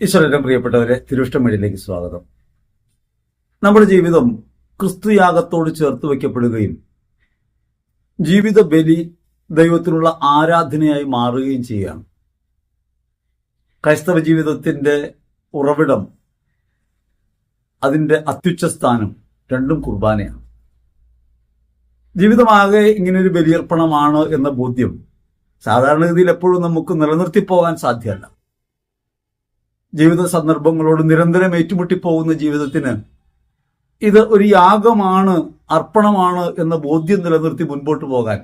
ഈശ്വരന്റെ പ്രിയപ്പെട്ടവരെ, തിരുവിഷ്ടമേടിലേക്ക് സ്വാഗതം. നമ്മുടെ ജീവിതം ക്രിസ്തുയാഗത്തോട് ചേർത്ത് വയ്ക്കപ്പെടുകയും ജീവിത ബലി ദൈവത്തിനുള്ള ആരാധനയായി മാറുകയും ചെയ്യുകയാണ്. ക്രൈസ്തവ ജീവിതത്തിന്റെ ഉറവിടം, അതിന്റെ അത്യുച്ച സ്ഥാനം രണ്ടും കുർബാനയാണ്. ജീവിതമാകെ ഇങ്ങനൊരു ബലിയർപ്പണമാണ് എന്ന ബോധ്യം സാധാരണഗതിയിൽ എപ്പോഴും നമുക്ക് നിലനിർത്തിപ്പോകാൻ സാധ്യമല്ല. ജീവിത സന്ദർഭങ്ങളോട് നിരന്തരം ഏറ്റുമുട്ടിപ്പോകുന്ന ജീവിതത്തിന് ഇത് ഒരു യാഗമാണ്, അർപ്പണമാണ് എന്ന ബോധ്യം നിലനിർത്തി മുൻപോട്ട് പോകാൻ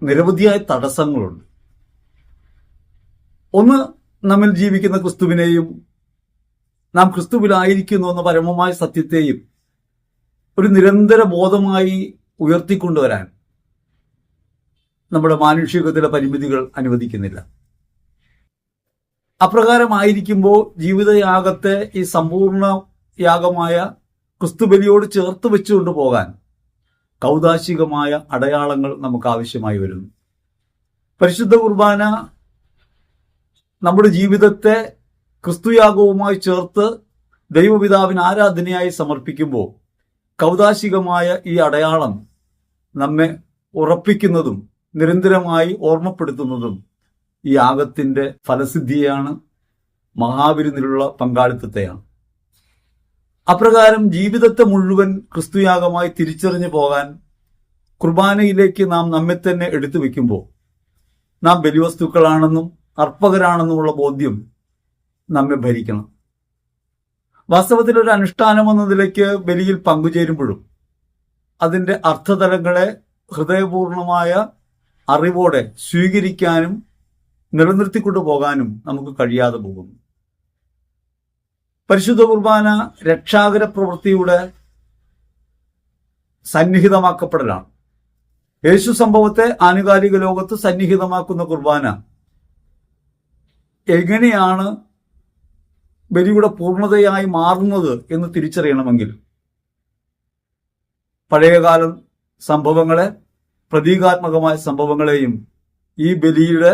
നിരവധിയായ തടസ്സങ്ങളുണ്ട്. ഒന്ന്, നമ്മിൽ ജീവിക്കുന്ന ക്രിസ്തുവിനെയും നാം ക്രിസ്തുവിലായിരിക്കുന്നു എന്ന പരമമായ സത്യത്തെയും ഒരു നിരന്തര ബോധമായി ഉയർത്തിക്കൊണ്ടുവരാൻ നമ്മുടെ മാനുഷികത്തിലെ പരിമിതികൾ അനുവദിക്കുന്നില്ല. അപ്രകാരമായിരിക്കുമ്പോൾ ജീവിതയാഗത്തെ ഈ സമ്പൂർണ്ണ യാഗമായ ക്രിസ്തുബലിയോട് ചേർത്ത് വെച്ചുകൊണ്ട് പോകാൻ കൗദാശികമായ അടയാളങ്ങൾ നമുക്ക് ആവശ്യമായി വരുന്നു. പരിശുദ്ധ കുർബാന നമ്മുടെ ജീവിതത്തെ ക്രിസ്തുയാഗവുമായി ചേർത്ത് ദൈവപിതാവിന് ആരാധനയായി സമർപ്പിക്കുമ്പോൾ കൗദാശികമായ ഈ അടയാളം നമ്മെ ഉറപ്പിക്കുന്നതും നിരന്തരമായി ഓർമ്മപ്പെടുത്തുന്നതും ഈ യാഗത്തിന്റെ ഫലസിദ്ധിയാണ്, മഹാവിരുന്നിലുള്ള പങ്കാളിത്തത്തെയാണ്. അപ്രകാരം ജീവിതത്തെ മുഴുവൻ ക്രിസ്തുയാഗമായി തിരിച്ചറിഞ്ഞു പോകാൻ കുർബാനയിലേക്ക് നാം നമ്മെ തന്നെ എടുത്തു വെക്കുമ്പോൾ നാം ബലിവസ്തുക്കളാണെന്നും അർപ്പകരാണെന്നുമുള്ള ബോധ്യം നമ്മെ ഭരിക്കണം. വാസ്തവത്തിൽ ഒരു അനുഷ്ഠാനം എന്ന നിലയ്ക്ക് ബലിയിൽ പങ്കുചേരുമ്പോഴും അതിന്റെ അർത്ഥതലങ്ങളെ ഹൃദയപൂർണമായ അറിവോടെ സ്വീകരിക്കാനും നിലനിർത്തിക്കൊണ്ടു പോകാനും നമുക്ക് കഴിയാതെ പോകുന്നു. പരിശുദ്ധ കുർബാന രക്ഷാകര പ്രവൃത്തിയുടെ സന്നിഹിതമാക്കപ്പെടലാണ്. യേശു സംഭവത്തെ ആനുകാലിക ലോകത്ത് സന്നിഹിതമാക്കുന്ന കുർബാന എങ്ങനെയാണ് ബലിയുടെ പൂർണ്ണതയായി മാറുന്നത് എന്ന് തിരിച്ചറിയണമെങ്കിൽ പഴയകാല സംഭവങ്ങളെ, പ്രതീകാത്മകമായ സംഭവങ്ങളെയും ഈ ബലിയുടെ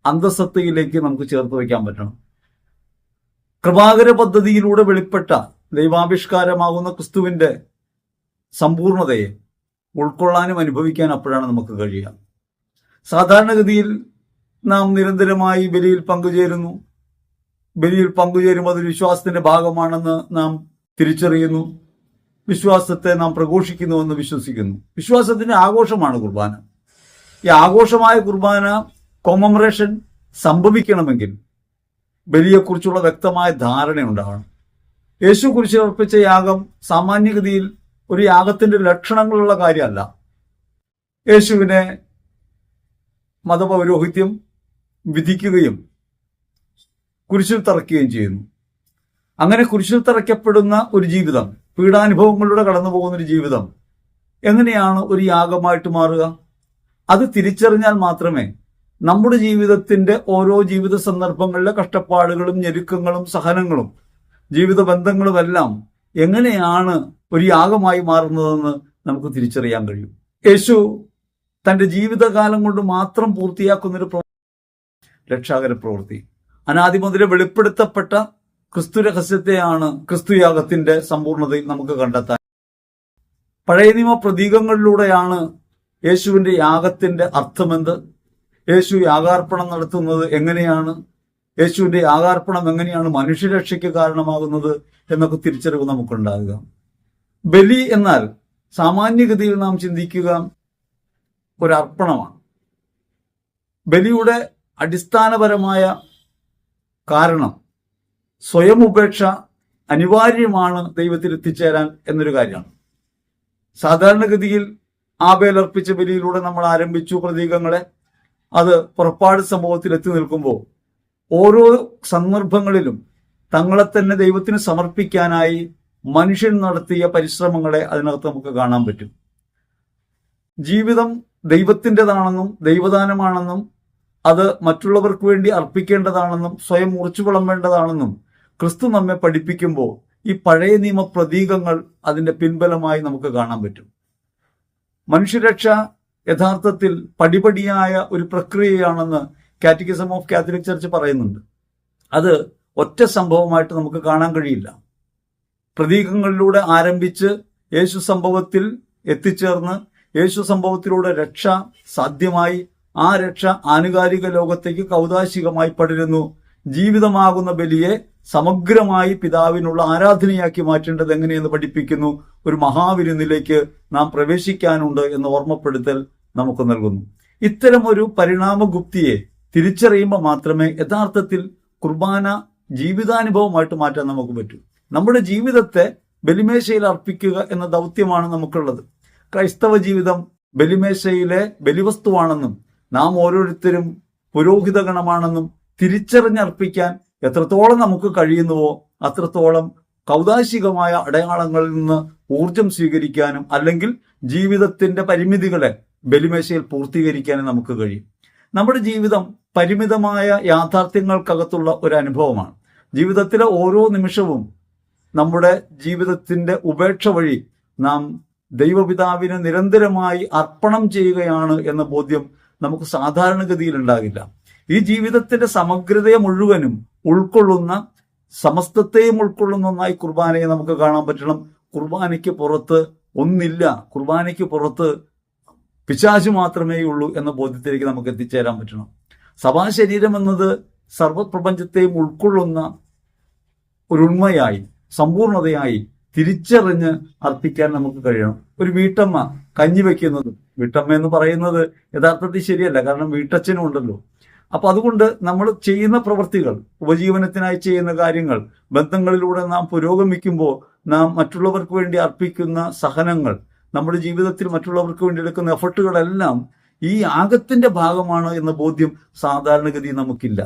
അന്തസത്തയിലേക്ക് നമുക്ക് ചേർത്ത് വയ്ക്കാൻ പറ്റണം. കൃപാകര പദ്ധതിയിലൂടെ വെളിപ്പെട്ട ദൈവാവിഷ്കാരമാകുന്ന ക്രിസ്തുവിന്റെ സമ്പൂർണതയെ ഉൾക്കൊള്ളാനും അനുഭവിക്കാൻ അപ്പോഴാണ് നമുക്ക് കഴിയുക. സാധാരണഗതിയിൽ നാം നിരന്തരമായി ബലിയിൽ പങ്കുചേരുന്നു. ബലിയിൽ പങ്കുചേരുമ്പോൾ അത് വിശ്വാസത്തിന്റെ ഭാഗമാണെന്ന് നാം തിരിച്ചറിയുന്നു. വിശ്വാസത്തെ നാം പ്രഘോഷിക്കുന്നുവെന്ന് വിശ്വസിക്കുന്നു. വിശ്വാസത്തിന്റെ ആഘോഷമാണ് കുർബാന. ഈ ആഘോഷമായ കുർബാന കൊമമറേഷൻ സംഭവിക്കണമെങ്കിൽ ബലിയെക്കുറിച്ചുള്ള വ്യക്തമായ ധാരണയുണ്ടാവണം. യേശു കുരിശിൽ അർപ്പിച്ച യാഗം സാമാന്യഗതിയിൽ ഒരു യാഗത്തിന്റെ ലക്ഷണങ്ങളുള്ള കാര്യമല്ല. യേശുവിനെ മതപൗരോഹിത്യം വിധിക്കുകയും കുരിശിൽ തറയ്ക്കുകയും ചെയ്യുന്നു. അങ്ങനെ കുരിശിൽ തറയ്ക്കപ്പെടുന്ന ഒരു ജീവിതം, പീഡാനുഭവങ്ങളിലൂടെ കടന്നു പോകുന്ന ഒരു ജീവിതം എങ്ങനെയാണ് ഒരു യാഗമായിട്ട് മാറുക? അത് തിരിച്ചറിഞ്ഞാൽ മാത്രമേ നമ്മുടെ ജീവിതത്തിന്റെ ഓരോ ജീവിത സന്ദർഭങ്ങളിലെ കഷ്ടപ്പാടുകളും ഞെരുക്കങ്ങളും സഹനങ്ങളും ജീവിത ബന്ധങ്ങളുമെല്ലാം എങ്ങനെയാണ് ഒരു യാഗമായി മാറുന്നതെന്ന് നമുക്ക് തിരിച്ചറിയാൻ കഴിയും. യേശു തന്റെ ജീവിതകാലം കൊണ്ട് മാത്രം പൂർത്തിയാക്കുന്നൊരു രക്ഷാകര പ്രവൃത്തി, അനാദി മുതലേ വെളിപ്പെടുത്തപ്പെട്ട ക്രിസ്തു രഹസ്യത്തെയാണ് ക്രിസ്തുയാഗത്തിന്റെ സമ്പൂർണതയിൽ നമുക്ക് കണ്ടെത്താൻ. പഴയ നിയമ പ്രതീകങ്ങളിലൂടെയാണ് യേശുവിന്റെ യാഗത്തിന്റെ അർത്ഥമെന്ത്, യേശു യാഗാർപ്പണം നടത്തുന്നത് എങ്ങനെയാണ്, യേശുവിന്റെ യാഗാർപ്പണം എങ്ങനെയാണ് മനുഷ്യരക്ഷയ്ക്ക് കാരണമാകുന്നത് എന്നൊക്കെ തിരിച്ചറിവ് നമുക്കുണ്ടാകുക. ബലി എന്നാൽ സാമാന്യഗതിയിൽ നാം ചിന്തിക്കുക ഒരർപ്പണമാണ്. ബലിയുടെ അടിസ്ഥാനപരമായ കാരണം സ്വയം ഉപേക്ഷ അനിവാര്യമാണ് ദൈവത്തിൽ എത്തിച്ചേരാൻ എന്നൊരു കാര്യമാണ്. സാധാരണഗതിയിൽ ആബേൽ അർപ്പിച്ച ബലിയിലൂടെ നമ്മൾ ആരംഭിച്ചു പ്രതീകങ്ങളെ. അത് പുറപ്പാട് സംഭവത്തിൽ എത്തി നിൽക്കുമ്പോൾ ഓരോ സന്ദർഭങ്ങളിലും തങ്ങളെ തന്നെ ദൈവത്തിന് സമർപ്പിക്കാനായി മനുഷ്യൻ നടത്തിയ പരിശ്രമങ്ങളെ അതിനകത്ത് നമുക്ക് കാണാൻ പറ്റും. ജീവിതം ദൈവത്തിൻ്റെതാണെന്നും ദൈവദാനമാണെന്നും അത് മറ്റുള്ളവർക്ക് വേണ്ടി അർപ്പിക്കേണ്ടതാണെന്നും സ്വയം മുറിച്ചു വിളമ്പേണ്ടതാണെന്നും ക്രിസ്തു നമ്മെ പഠിപ്പിക്കുമ്പോൾ ഈ പഴയ നിയമ പ്രതീകങ്ങൾ അതിന്റെ പിൻബലമായി നമുക്ക് കാണാൻ പറ്റും. മനുഷ്യരക്ഷ യഥാർത്ഥത്തിൽ പടിപടിയായ ഒരു പ്രക്രിയയാണെന്ന് കാറ്റക്കിസം ഓഫ് കാത്തലിക് ചർച്ച് പറയുന്നുണ്ട്. അത് ഒറ്റ സംഭവമായിട്ട് നമുക്ക് കാണാൻ കഴിയില്ല. പ്രതീകങ്ങളിലൂടെ ആരംഭിച്ച് യേശു സംഭവത്തിൽ എത്തിച്ചേർന്ന് യേശു സംഭവത്തിലൂടെ രക്ഷ സാധ്യമായി, ആ രക്ഷ ആനുകാലിക ലോകത്തേക്ക് കൗതാശികമായി പടരുന്നു. ജീവിതമാകുന്ന ബലിയെ സമഗ്രമായി പിതാവിനുള്ള ആരാധനയാക്കി മാറ്റേണ്ടത് എങ്ങനെയെന്ന് പഠിപ്പിക്കുന്നു. ഒരു മഹാവിരുന്നിലേക്ക് നാം പ്രവേശിക്കാനുണ്ട് എന്ന് ഓർമ്മപ്പെടുത്തൽ നമുക്ക് നൽകുന്നു. ഇത്തരം ഒരു പരിണാമഗുപ്തിയെ തിരിച്ചറിയുമ്പോൾ മാത്രമേ യഥാർത്ഥത്തിൽ കുർബാന ജീവിതാനുഭവമായിട്ട് മാറ്റാൻ നമുക്ക് പറ്റൂ. നമ്മുടെ ജീവിതത്തെ ബലിമേശയിൽ അർപ്പിക്കുക എന്ന ദൗത്യമാണ് നമുക്കുള്ളത്. ക്രൈസ്തവ ജീവിതം ബലിമേശയിലെ ബലിവസ്തുവാണെന്നും നാം ഓരോരുത്തരും പുരോഹിതഗണമാണെന്നും തിരിച്ചറിഞ്ഞർപ്പിക്കാൻ എത്രത്തോളം നമുക്ക് കഴിയുന്നുവോ അത്രത്തോളം കൗതാശികമായ അടയാളങ്ങളിൽ നിന്ന് ഊർജം സ്വീകരിക്കാനും അല്ലെങ്കിൽ ജീവിതത്തിന്റെ പരിമിതികളെ ബലിമേശയിൽ പൂർത്തീകരിക്കാനും നമുക്ക് കഴിയും. നമ്മുടെ ജീവിതം പരിമിതമായ യാഥാർത്ഥ്യങ്ങൾക്കകത്തുള്ള ഒരു അനുഭവമാണ്. ജീവിതത്തിലെ ഓരോ നിമിഷവും നമ്മുടെ ജീവിതത്തിന്റെ ഉപേക്ഷ വഴി നാം ദൈവപിതാവിന് നിരന്തരമായി അർപ്പണം ചെയ്യുകയാണ് എന്ന ബോധ്യം നമുക്ക് സാധാരണഗതിയിൽ ഉണ്ടാകില്ല. ഈ ജീവിതത്തിന്റെ സമഗ്രതയെ മുഴുവനും ഉൾക്കൊള്ളുന്ന, സമസ്തത്തെയും ഉൾക്കൊള്ളുന്ന ഒന്നായി കുർബാനയെ നമുക്ക് കാണാൻ പറ്റണം. കുർബാനയ്ക്ക് പുറത്ത് ഒന്നില്ല, കുർബാനയ്ക്ക് പുറത്ത് പിശാച് മാത്രമേ ഉള്ളൂ എന്ന ബോധ്യത്തിലേക്ക് നമുക്ക് എത്തിച്ചേരാൻ പറ്റണം. സഭാശരീരം എന്നത് സർവപ്രപഞ്ചത്തെയും ഉൾക്കൊള്ളുന്ന ഒരു ഉണ്മയായി, സമ്പൂർണതയായി തിരിച്ചറിഞ്ഞ് അർപ്പിക്കാൻ നമുക്ക് കഴിയണം. ഒരു വീട്ടമ്മ കഞ്ഞി വെക്കുന്നത്, വീട്ടമ്മ എന്ന് പറയുന്നത് യഥാർത്ഥത്തിൽ ശരിയല്ല, കാരണം വീട്ടച്ഛനും ഉണ്ടല്ലോ. അപ്പൊ അതുകൊണ്ട് നമ്മൾ ചെയ്യുന്ന പ്രവൃത്തികൾ, ഉപജീവനത്തിനായി ചെയ്യുന്ന കാര്യങ്ങൾ, ബന്ധങ്ങളിലൂടെ നാം പുരോഗമിക്കുമ്പോൾ നാം മറ്റുള്ളവർക്ക് വേണ്ടി അർപ്പിക്കുന്ന സഹനങ്ങൾ, നമ്മുടെ ജീവിതത്തിൽ മറ്റുള്ളവർക്ക് വേണ്ടി എടുക്കുന്ന എഫർട്ടുകളെല്ലാം ഈ യാഗത്തിന്റെ ഭാഗമാണ് എന്ന ബോധ്യം സാധാരണഗതി നമുക്കില്ല.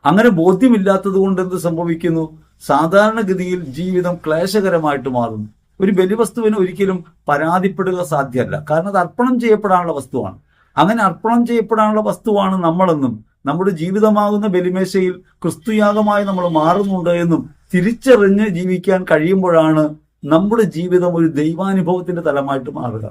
അങ്ങനെ ബോധ്യമില്ലാത്തത് കൊണ്ട് എന്ത് സംഭവിക്കുന്നു? സാധാരണഗതിയിൽ ജീവിതം ക്ലേശകരമായിട്ട് മാറുന്നു. ഒരു ബലിവസ്തുവിന് ഒരിക്കലും പരാതിപ്പെടുക സാധ്യമല്ല, കാരണം അത് അർപ്പണം ചെയ്യപ്പെടാനുള്ള വസ്തുവാണ്. അങ്ങനെ അർപ്പണം ചെയ്യപ്പെടാനുള്ള വസ്തുവാണ് നമ്മളെന്നും നമ്മുടെ ജീവിതമാകുന്ന ബലിമേശയിൽ ക്രിസ്തുയാഗമായി നമ്മൾ മാറുന്നുണ്ട് എന്നും തിരിച്ചറിഞ്ഞ് ജീവിക്കാൻ കഴിയുമ്പോഴാണ് നമ്മുടെ ജീവിതം ഒരു ദൈവാനുഭവത്തിന്റെ തലമായിട്ട് മാറുക.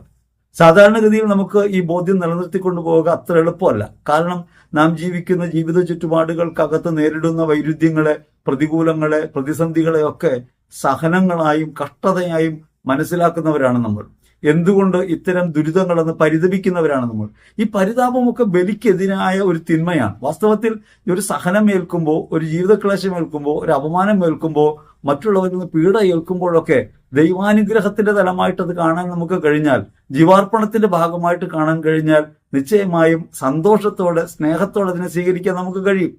സാധാരണഗതിയിൽ നമുക്ക് ഈ ബോധ്യം നിലനിർത്തിക്കൊണ്ടു പോവുക അത്ര എളുപ്പമല്ല. കാരണം നാം ജീവിക്കുന്ന ജീവിത ചുറ്റുപാടുകൾക്കകത്ത് നേരിടുന്ന വൈരുദ്ധ്യങ്ങളെ, പ്രതികൂലങ്ങളെ, പ്രതിസന്ധികളെ ഒക്കെ സഹനങ്ങളായും കഷ്ടതയായും മനസ്സിലാക്കുന്നവരാണ് നമ്മൾ. എന്തുകൊണ്ട് ഇത്തരം ദുരിതങ്ങളെന്ന് പരിതപിക്കുന്നവരാണ് നമ്മൾ. ഈ പരിതാപമൊക്കെ ബലിക്കെതിരായ ഒരു തിന്മയാണ്. വാസ്തവത്തിൽ ഒരു സഹനം ഏൽക്കുമ്പോൾ, ഒരു ജീവിതക്ലേശം ഏൽക്കുമ്പോൾ, ഒരു അപമാനം ഏൽക്കുമ്പോൾ, മറ്റുള്ളവരിൽ നിന്ന് പീഡ ഏൽക്കുമ്പോഴൊക്കെ ദൈവാനുഗ്രഹത്തിന്റെ തലമായിട്ട് അത് കാണാൻ നമുക്ക് കഴിഞ്ഞാൽ, ജീവാർപ്പണത്തിന്റെ ഭാഗമായിട്ട് കാണാൻ കഴിഞ്ഞാൽ നിശ്ചയമായും സന്തോഷത്തോടെ, സ്നേഹത്തോടെ അതിനെ സ്വീകരിക്കാൻ നമുക്ക് കഴിയും.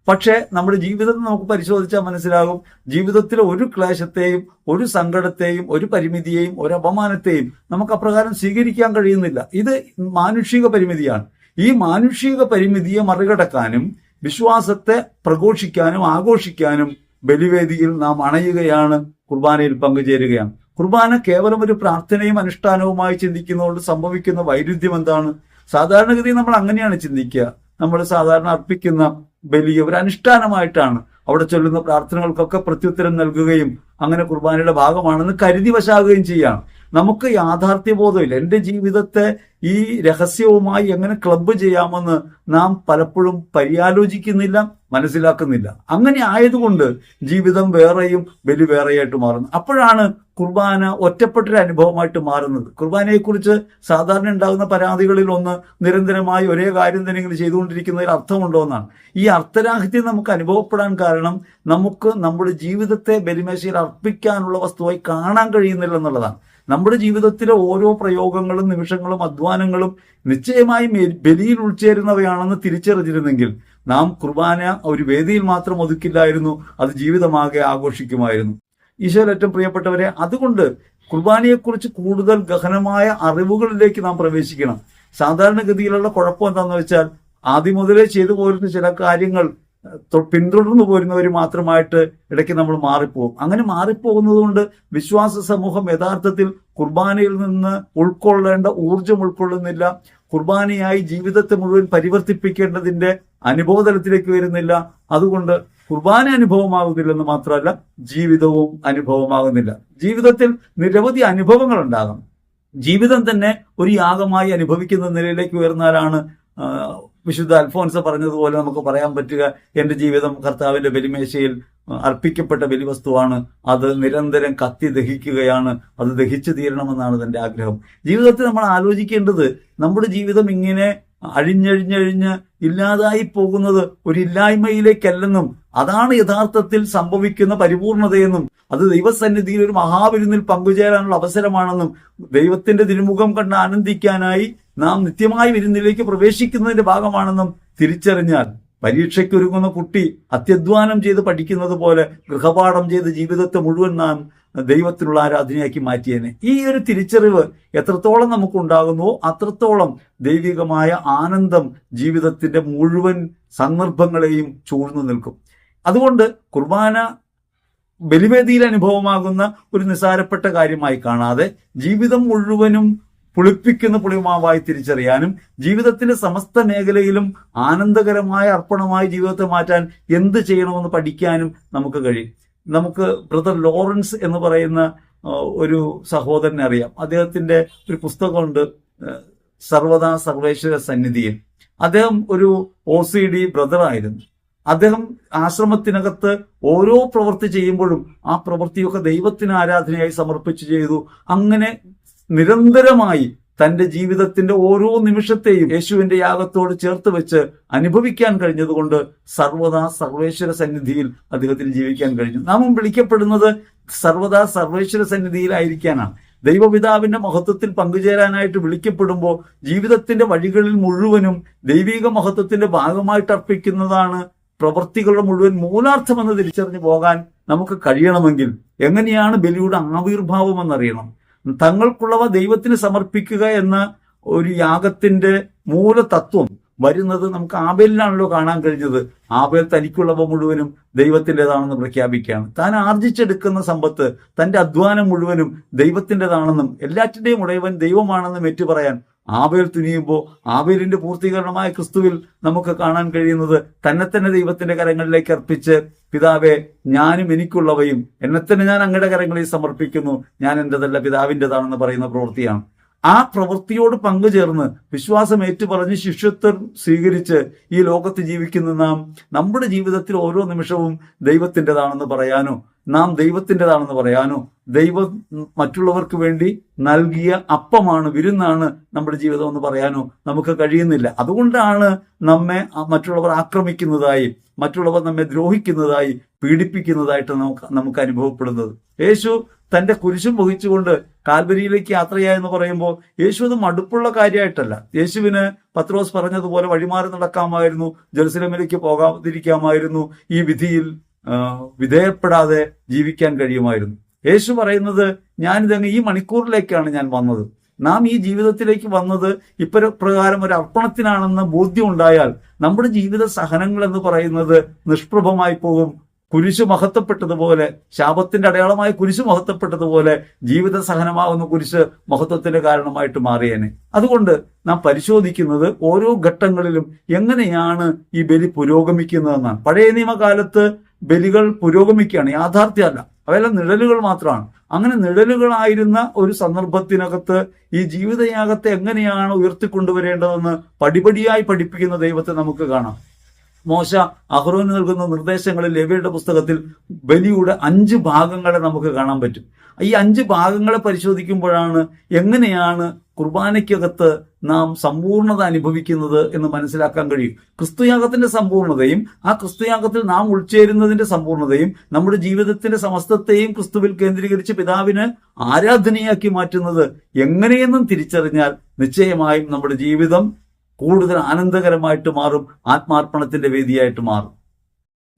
പക്ഷേ നമ്മുടെ ജീവിതത്തിൽ നമുക്ക് പരിശോധിച്ചാൽ മനസ്സിലാകും, ജീവിതത്തിലെ ഒരു ക്ലേശത്തെയും, ഒരു സങ്കടത്തെയും, ഒരു പരിമിതിയെയും, ഒരു അപമാനത്തെയും നമുക്ക് അപ്രകാരം സ്വീകരിക്കാൻ കഴിയുന്നില്ല. ഇത് മാനുഷിക പരിമിതിയാണ്. ഈ മാനുഷിക പരിമിതിയെ മറികടക്കാനും വിശ്വാസത്തെ പ്രഘോഷിക്കാനും ആഘോഷിക്കാനും ബലിവേദിയിൽ നാം അണയുകയാണ്, കുർബാനയിൽ പങ്കുചേരുകയാണ്. കുർബാന കേവലം ഒരു പ്രാർത്ഥനയും അനുഷ്ഠാനവുമായി ചിന്തിക്കുന്നതുകൊണ്ട് സംഭവിക്കുന്ന വൈരുദ്ധ്യം എന്താണ്? സാധാരണഗതിയിൽ നമ്മൾ അങ്ങനെയാണ് ചിന്തിക്കുക. നമ്മൾ സാധാരണ അർപ്പിക്കുന്ന ബലിയെ ഒരു അനുഷ്ഠാനമായിട്ടാണ്, അവിടെ ചൊല്ലുന്ന പ്രാർത്ഥനകൾക്കൊക്കെ പ്രത്യുത്തരം നൽകുകയും അങ്ങനെ കുർബാനയുടെ ഭാഗമാണെന്ന് കരുതി വശാകുകയും ചെയ്യാണ്. നമുക്ക് യാഥാർത്ഥ്യബോധമില്ല. എൻ്റെ ജീവിതത്തെ ഈ രഹസ്യവുമായി എങ്ങനെ ക്ലബ്ബ് ചെയ്യാമെന്ന് നാം പലപ്പോഴും പര്യാലോചിക്കുന്നില്ല, മനസ്സിലാക്കുന്നില്ല. അങ്ങനെ ആയതുകൊണ്ട് ജീവിതം വേറെയും ബലി വേറെയായിട്ട് മാറുന്നു. അപ്പോഴാണ് കുർബാന ഒറ്റപ്പെട്ടൊരു അനുഭവമായിട്ട് മാറുന്നത്. കുർബാനയെക്കുറിച്ച് സാധാരണ ഉണ്ടാകുന്ന പരാതികളിൽ ഒന്ന്, നിരന്തരമായി ഒരേ കാര്യം തന്നെ ചെയ്തുകൊണ്ടിരിക്കുന്നതിൽ അർത്ഥമുണ്ടോ എന്നാണ്. ഈ അർത്ഥരാഹിത്യം നമുക്ക് അനുഭവപ്പെടാൻ കാരണം നമുക്ക് നമ്മുടെ ജീവിതത്തെ ബലിമേശയിൽ അർപ്പിക്കാനുള്ള വസ്തുവായി കാണാൻ കഴിയുന്നില്ല എന്നുള്ളതാണ്. നമ്മുടെ ജീവിതത്തിലെ ഓരോ പ്രയോഗങ്ങളും നിമിഷങ്ങളും അധ്വാനങ്ങളും നിശ്ചയമായും ബലിയിൽ ഉൾച്ചേരുന്നവയാണെന്ന് തിരിച്ചറിഞ്ഞിരുന്നെങ്കിൽ നാം കുർബാന ഒരു വേദിയിൽ മാത്രം ഒതുക്കില്ലായിരുന്നു, അത് ജീവിതമാകെ ആഘോഷിക്കുമായിരുന്നു. ഈശോയിൽ ഏറ്റവും പ്രിയപ്പെട്ടവരെ, അതുകൊണ്ട് കുർബാനയെക്കുറിച്ച് കൂടുതൽ ഗഹനമായ അറിവുകളിലേക്ക് നാം പ്രവേശിക്കണം. സാധാരണഗതിയിലുള്ള കുഴപ്പം എന്താണെന്ന് വെച്ചാൽ, ആദ്യം മുതലേ ചെയ്തു പോരുന്ന ചില കാര്യങ്ങൾ പിന്തുടർന്നു പോരുന്നവർ മാത്രമായിട്ട് ഇടയ്ക്ക് നമ്മൾ മാറിപ്പോകും. അങ്ങനെ മാറിപ്പോകുന്നത് കൊണ്ട് വിശ്വാസ സമൂഹം യഥാർത്ഥത്തിൽ കുർബാനയിൽ നിന്ന് ഉൾക്കൊള്ളേണ്ട ഊർജം ഉൾക്കൊള്ളുന്നില്ല. കുർബാനയായി ജീവിതത്തെ മുഴുവൻ പരിവർത്തിപ്പിക്കേണ്ടതിന്റെ അനുഭവതലത്തിലേക്ക് വരുന്നില്ല. അതുകൊണ്ട് കുർബാന അനുഭവമാകുന്നില്ലെന്ന് മാത്രമല്ല, ജീവിതവും അനുഭവമാകുന്നില്ല. ജീവിതത്തിൽ നിരവധി അനുഭവങ്ങൾ ഉണ്ടാകാം. ജീവിതം തന്നെ ഒരു യാഗമായി അനുഭവിക്കുന്ന നിലയിലേക്ക് ഉയർന്നാലാണ് വിശുദ്ധ അൽഫോൻസ് പറഞ്ഞതുപോലെ നമുക്ക് പറയാൻ പറ്റുക, എന്റെ ജീവിതം കർത്താവിന്റെ ബലിമേശയിൽ അർപ്പിക്കപ്പെട്ട ബലിവസ്തുവാണ്, അത് നിരന്തരം കത്തി ദഹിക്കുകയാണ്, അത് ദഹിച്ചു തീരണമെന്നാണ് എന്റെ ആഗ്രഹം. ജീവിതത്തിൽ നമ്മൾ ആലോചിക്കേണ്ടത്, നമ്മുടെ ജീവിതം ഇങ്ങനെ അഴിഞ്ഞഴിഞ്ഞഴിഞ്ഞ് ഇല്ലാതായി പോകുന്നത് ഒരു ഇല്ലായ്മയിലേക്കല്ലെന്നും അതാണ് യഥാർത്ഥത്തിൽ സംഭവിക്കുന്ന പരിപൂർണതയെന്നും അത് ദൈവസന്നിധിയിൽ ഒരു മഹാവിരുന്നിൽ പങ്കുചേരാനുള്ള അവസരമാണെന്നും ദൈവത്തിന്റെ തിരുമുഖം കണ്ട് ആനന്ദിക്കാനായി നാം നിത്യമായ വിരുന്നിലേക്ക് പ്രവേശിക്കുന്നതിന്റെ ഭാഗമാണെന്നും തിരിച്ചറിഞ്ഞാൽ, പരീക്ഷയ്ക്കൊരുങ്ങുന്ന കുട്ടി അത്യധ്വാനം ചെയ്ത് പഠിക്കുന്നത് പോലെ ഗൃഹപാഠം ചെയ്ത് ജീവിതത്തെ മുഴുവൻ നാം ദൈവത്തിനുള്ള ആരാധനയാക്കി മാറ്റിയേനെ. ഈ ഒരു തിരിച്ചറിവ് എത്രത്തോളം നമുക്കുണ്ടാകുന്നുവോ അത്രത്തോളം ദൈവികമായ ആനന്ദം ജീവിതത്തിന്റെ മുഴുവൻ സന്ദർഭങ്ങളെയും ചൂഴ്ന്നു നിൽക്കും. അതുകൊണ്ട് കുർബാന ബലിവേദിയിൽ അനുഭവമാകുന്ന ഒരു നിസ്സാരപ്പെട്ട കാര്യമായി കാണാതെ ജീവിതം മുഴുവനും പുളിപ്പിക്കുന്ന പുളിമാവായി തിരിച്ചറിയാനും ജീവിതത്തിന്റെ സമസ്ത മേഖലയിലും ആനന്ദകരമായ അർപ്പണമായി ജീവിതത്തെ മാറ്റാൻ എന്ത് ചെയ്യണമെന്ന് പഠിക്കാനും നമുക്ക് കഴിയും. നമുക്ക് ബ്രദർ ലോറൻസ് എന്ന് പറയുന്ന ഒരു സഹോദരനെ അറിയാം. അദ്ദേഹത്തിന്റെ ഒരു പുസ്തകമുണ്ട്, സർവദാ സർവേശ്വര സന്നിധിയിൽ. അദ്ദേഹം ഒരു OCD ബ്രദറായിരുന്നു. അദ്ദേഹം ആശ്രമത്തിനകത്ത് ഓരോ പ്രവൃത്തി ചെയ്യുമ്പോഴും ആ പ്രവൃത്തിയൊക്കെ ദൈവത്തിന് ആരാധനയായി സമർപ്പിച്ച് ചെയ്തു. അങ്ങനെ നിരന്തരമായി തന്റെ ജീവിതത്തിന്റെ ഓരോ നിമിഷത്തെയും യേശുവിന്റെ യാഗത്തോട് ചേർത്ത് വെച്ച് അനുഭവിക്കാൻ കഴിഞ്ഞതുകൊണ്ട് സർവദാ സർവേശ്വര സന്നിധിയിൽ അദ്ദേഹത്തിന് ജീവിക്കാൻ കഴിഞ്ഞു. നാം വിളിക്കപ്പെടുന്നത് സർവദാ സർവേശ്വര സന്നിധിയിലായിരിക്കാനാണ്. ദൈവപിതാവിന്റെ മഹത്വത്തിൽ പങ്കുചേരാനായിട്ട് വിളിക്കപ്പെടുമ്പോൾ ജീവിതത്തിന്റെ വഴികളിൽ മുഴുവനും ദൈവിക മഹത്വത്തിന്റെ ഭാഗമായിട്ട് അർപ്പിക്കുന്നതാണ് പ്രവൃത്തികളുടെ മുഴുവൻ മൂലാർത്ഥമെന്ന് തിരിച്ചറിഞ്ഞു പോകാൻ നമുക്ക് കഴിയണമെങ്കിൽ എങ്ങനെയാണ് ബലിയുടെ ആവിർഭാവം എന്നറിയണം. തങ്ങൾക്കുള്ളവ ദൈവത്തിന് സമർപ്പിക്കുക എന്ന ഒരു യാഗത്തിന്റെ മൂലതത്വം വരുന്നത് നമുക്ക് ആബേലിലാണല്ലോ കാണാൻ കഴിഞ്ഞത്. ആബേൽ തനിക്കുള്ളവ മുഴുവനും ദൈവത്തിൻ്റെതാണെന്ന് പ്രഖ്യാപിക്കുകയാണ്. താൻ ആർജിച്ചെടുക്കുന്ന സമ്പത്ത്, തന്റെ അധ്വാനം മുഴുവനും ദൈവത്തിൻ്റെതാണെന്നും എല്ലാറ്റിന്റെയും ഉടയവൻ ദൈവമാണെന്നും ഏറ്റുപറയാൻ ആബേൽ തുനിയുമ്പോൾ ആബേലിന്റെ പൂർത്തീകരണമായ ക്രിസ്തുവിൽ നമുക്ക് കാണാൻ കഴിയുന്നത് തന്നെ തന്നെ ദൈവത്തിന്റെ കരങ്ങളിലേക്ക് അർപ്പിച്ച്, പിതാവേ ഞാനും എനിക്കുള്ളവയും എന്നെ തന്നെ ഞാൻ അങ്ങയുടെ കരങ്ങളിൽ സമർപ്പിക്കുന്നു, ഞാൻ എന്റേതല്ല പിതാവിൻ്റെതാണെന്ന് പറയുന്ന പ്രവൃത്തിയാണ്. ആ പ്രവൃത്തിയോട് പങ്കുചേർന്ന് വിശ്വാസം ഏറ്റുപറഞ്ഞ് ശിഷ്യത്വം സ്വീകരിച്ച് ഈ ലോകത്ത് ജീവിക്കുന്ന നാം നമ്മുടെ ജീവിതത്തിൽ ഓരോ നിമിഷവും ദൈവത്തിൻ്റെതാണെന്ന് പറയാനോ നാം ദൈവത്തിൻ്റെതാണെന്ന് പറയാനോ ദൈവം മറ്റുള്ളവർക്ക് വേണ്ടി നൽകിയ അപ്പമാണ്, വിരുന്നാണ് നമ്മുടെ ജീവിതം എന്ന് പറയാനോ നമുക്ക് കഴിയുന്നില്ല. അതുകൊണ്ടാണ് നമ്മെ മറ്റുള്ളവർ ആക്രമിക്കുന്നതായി, മറ്റുള്ളവർ നമ്മെ ദ്രോഹിക്കുന്നതായി, പീഡിപ്പിക്കുന്നതായിട്ട് നമുക്ക് അനുഭവപ്പെടുന്നത്. യേശു തന്റെ കുരിശും വഹിച്ചുകൊണ്ട് കാൽവരിയിലേക്ക് യാത്രയായെന്ന് പറയുമ്പോൾ യേശു അത് മടുപ്പുള്ള കാര്യമായിട്ടല്ല. യേശുവിന് പത്രോസ് പറഞ്ഞതുപോലെ വഴിമാറി നടക്കാമായിരുന്നു, ജെറുസലേമിലേക്ക് പോകാതിരിക്കാമായിരുന്നു, ഈ വിധിയിൽ വിധേയപ്പെടാതെ ജീവിക്കാൻ കഴിയുമായിരുന്നു. യേശു പറയുന്നത് ഞാനിതങ്ങ് ഈ മണിക്കൂറിലേക്കാണ് ഞാൻ വന്നത്. നാം ഈ ജീവിതത്തിലേക്ക് വന്നത് ഇപ്രകാരം ഒരു അർപ്പണത്തിനാണെന്ന് ബോധ്യം ഉണ്ടായാൽ നമ്മുടെ ജീവിത സഹനങ്ങൾ എന്ന് പറയുന്നത് നിഷ്പ്രഭമായി പോകും. കുരിശു മഹത്വപ്പെട്ടതുപോലെ, ശാപത്തിന്റെ അടയാളമായ കുരിശു മഹത്വപ്പെട്ടതുപോലെ ജീവിത സഹനമാകുന്ന കുരിശ് മഹത്വത്തിന്റെ കാരണമായിട്ട് മാറിയേനെ. അതുകൊണ്ട് നാം പരിശോധിക്കുന്നത് ഓരോ ഘട്ടങ്ങളിലും എങ്ങനെയാണ് ഈ ബലി പുരോഗമിക്കുന്നതെന്നാണ്. പഴയ നിയമകാലത്ത് ബലികൾ പുരോഗമിക്കുകയാണ്, യാഥാർത്ഥ്യമല്ല, അവയെല്ലാം നിഴലുകൾ മാത്രമാണ്. അങ്ങനെ നിഴലുകളായിരുന്ന ഒരു സന്ദർഭത്തിനകത്ത് ഈ ജീവിതയാഗത്തെ എങ്ങനെയാണ് ഉയർത്തിക്കൊണ്ടുവരേണ്ടതെന്ന് പടിപടിയായി പഠിപ്പിക്കുന്ന ദൈവത്തെ നമുക്ക് കാണാം. മോശ അഹ്റോന് നൽകുന്ന നിർദ്ദേശങ്ങളിൽ ലേവ്യരുടെ പുസ്തകത്തിൽ ബലിയുടെ 5 ഭാഗങ്ങളെ നമുക്ക് കാണാൻ പറ്റും. ഈ 5 ഭാഗങ്ങളെ പരിശോധിക്കുമ്പോഴാണ് എങ്ങനെയാണ് കുർബാനയ്ക്കകത്ത് നാം സമ്പൂർണത അനുഭവിക്കുന്നത് എന്ന് മനസ്സിലാക്കാൻ കഴിയും. ക്രിസ്തുയാഗത്തിന്റെ സമ്പൂർണതയും ആ ക്രിസ്തുയാഗത്തിൽ നാം ഉൾച്ചേരുന്നതിന്റെ സമ്പൂർണതയും നമ്മുടെ ജീവിതത്തിന്റെ സമസ്തത്തെയും ക്രിസ്തുവിൽ കേന്ദ്രീകരിച്ച് പിതാവിന് ആരാധനയാക്കി മാറ്റുന്നത് എങ്ങനെയെന്നും തിരിച്ചറിഞ്ഞാൽ നിശ്ചയമായും നമ്മുടെ ജീവിതം കൂടുതൽ ആനന്ദകരമായിട്ട് മാറും, ആത്മാർപ്പണത്തിന്റെ വേദിയായിട്ട് മാറും.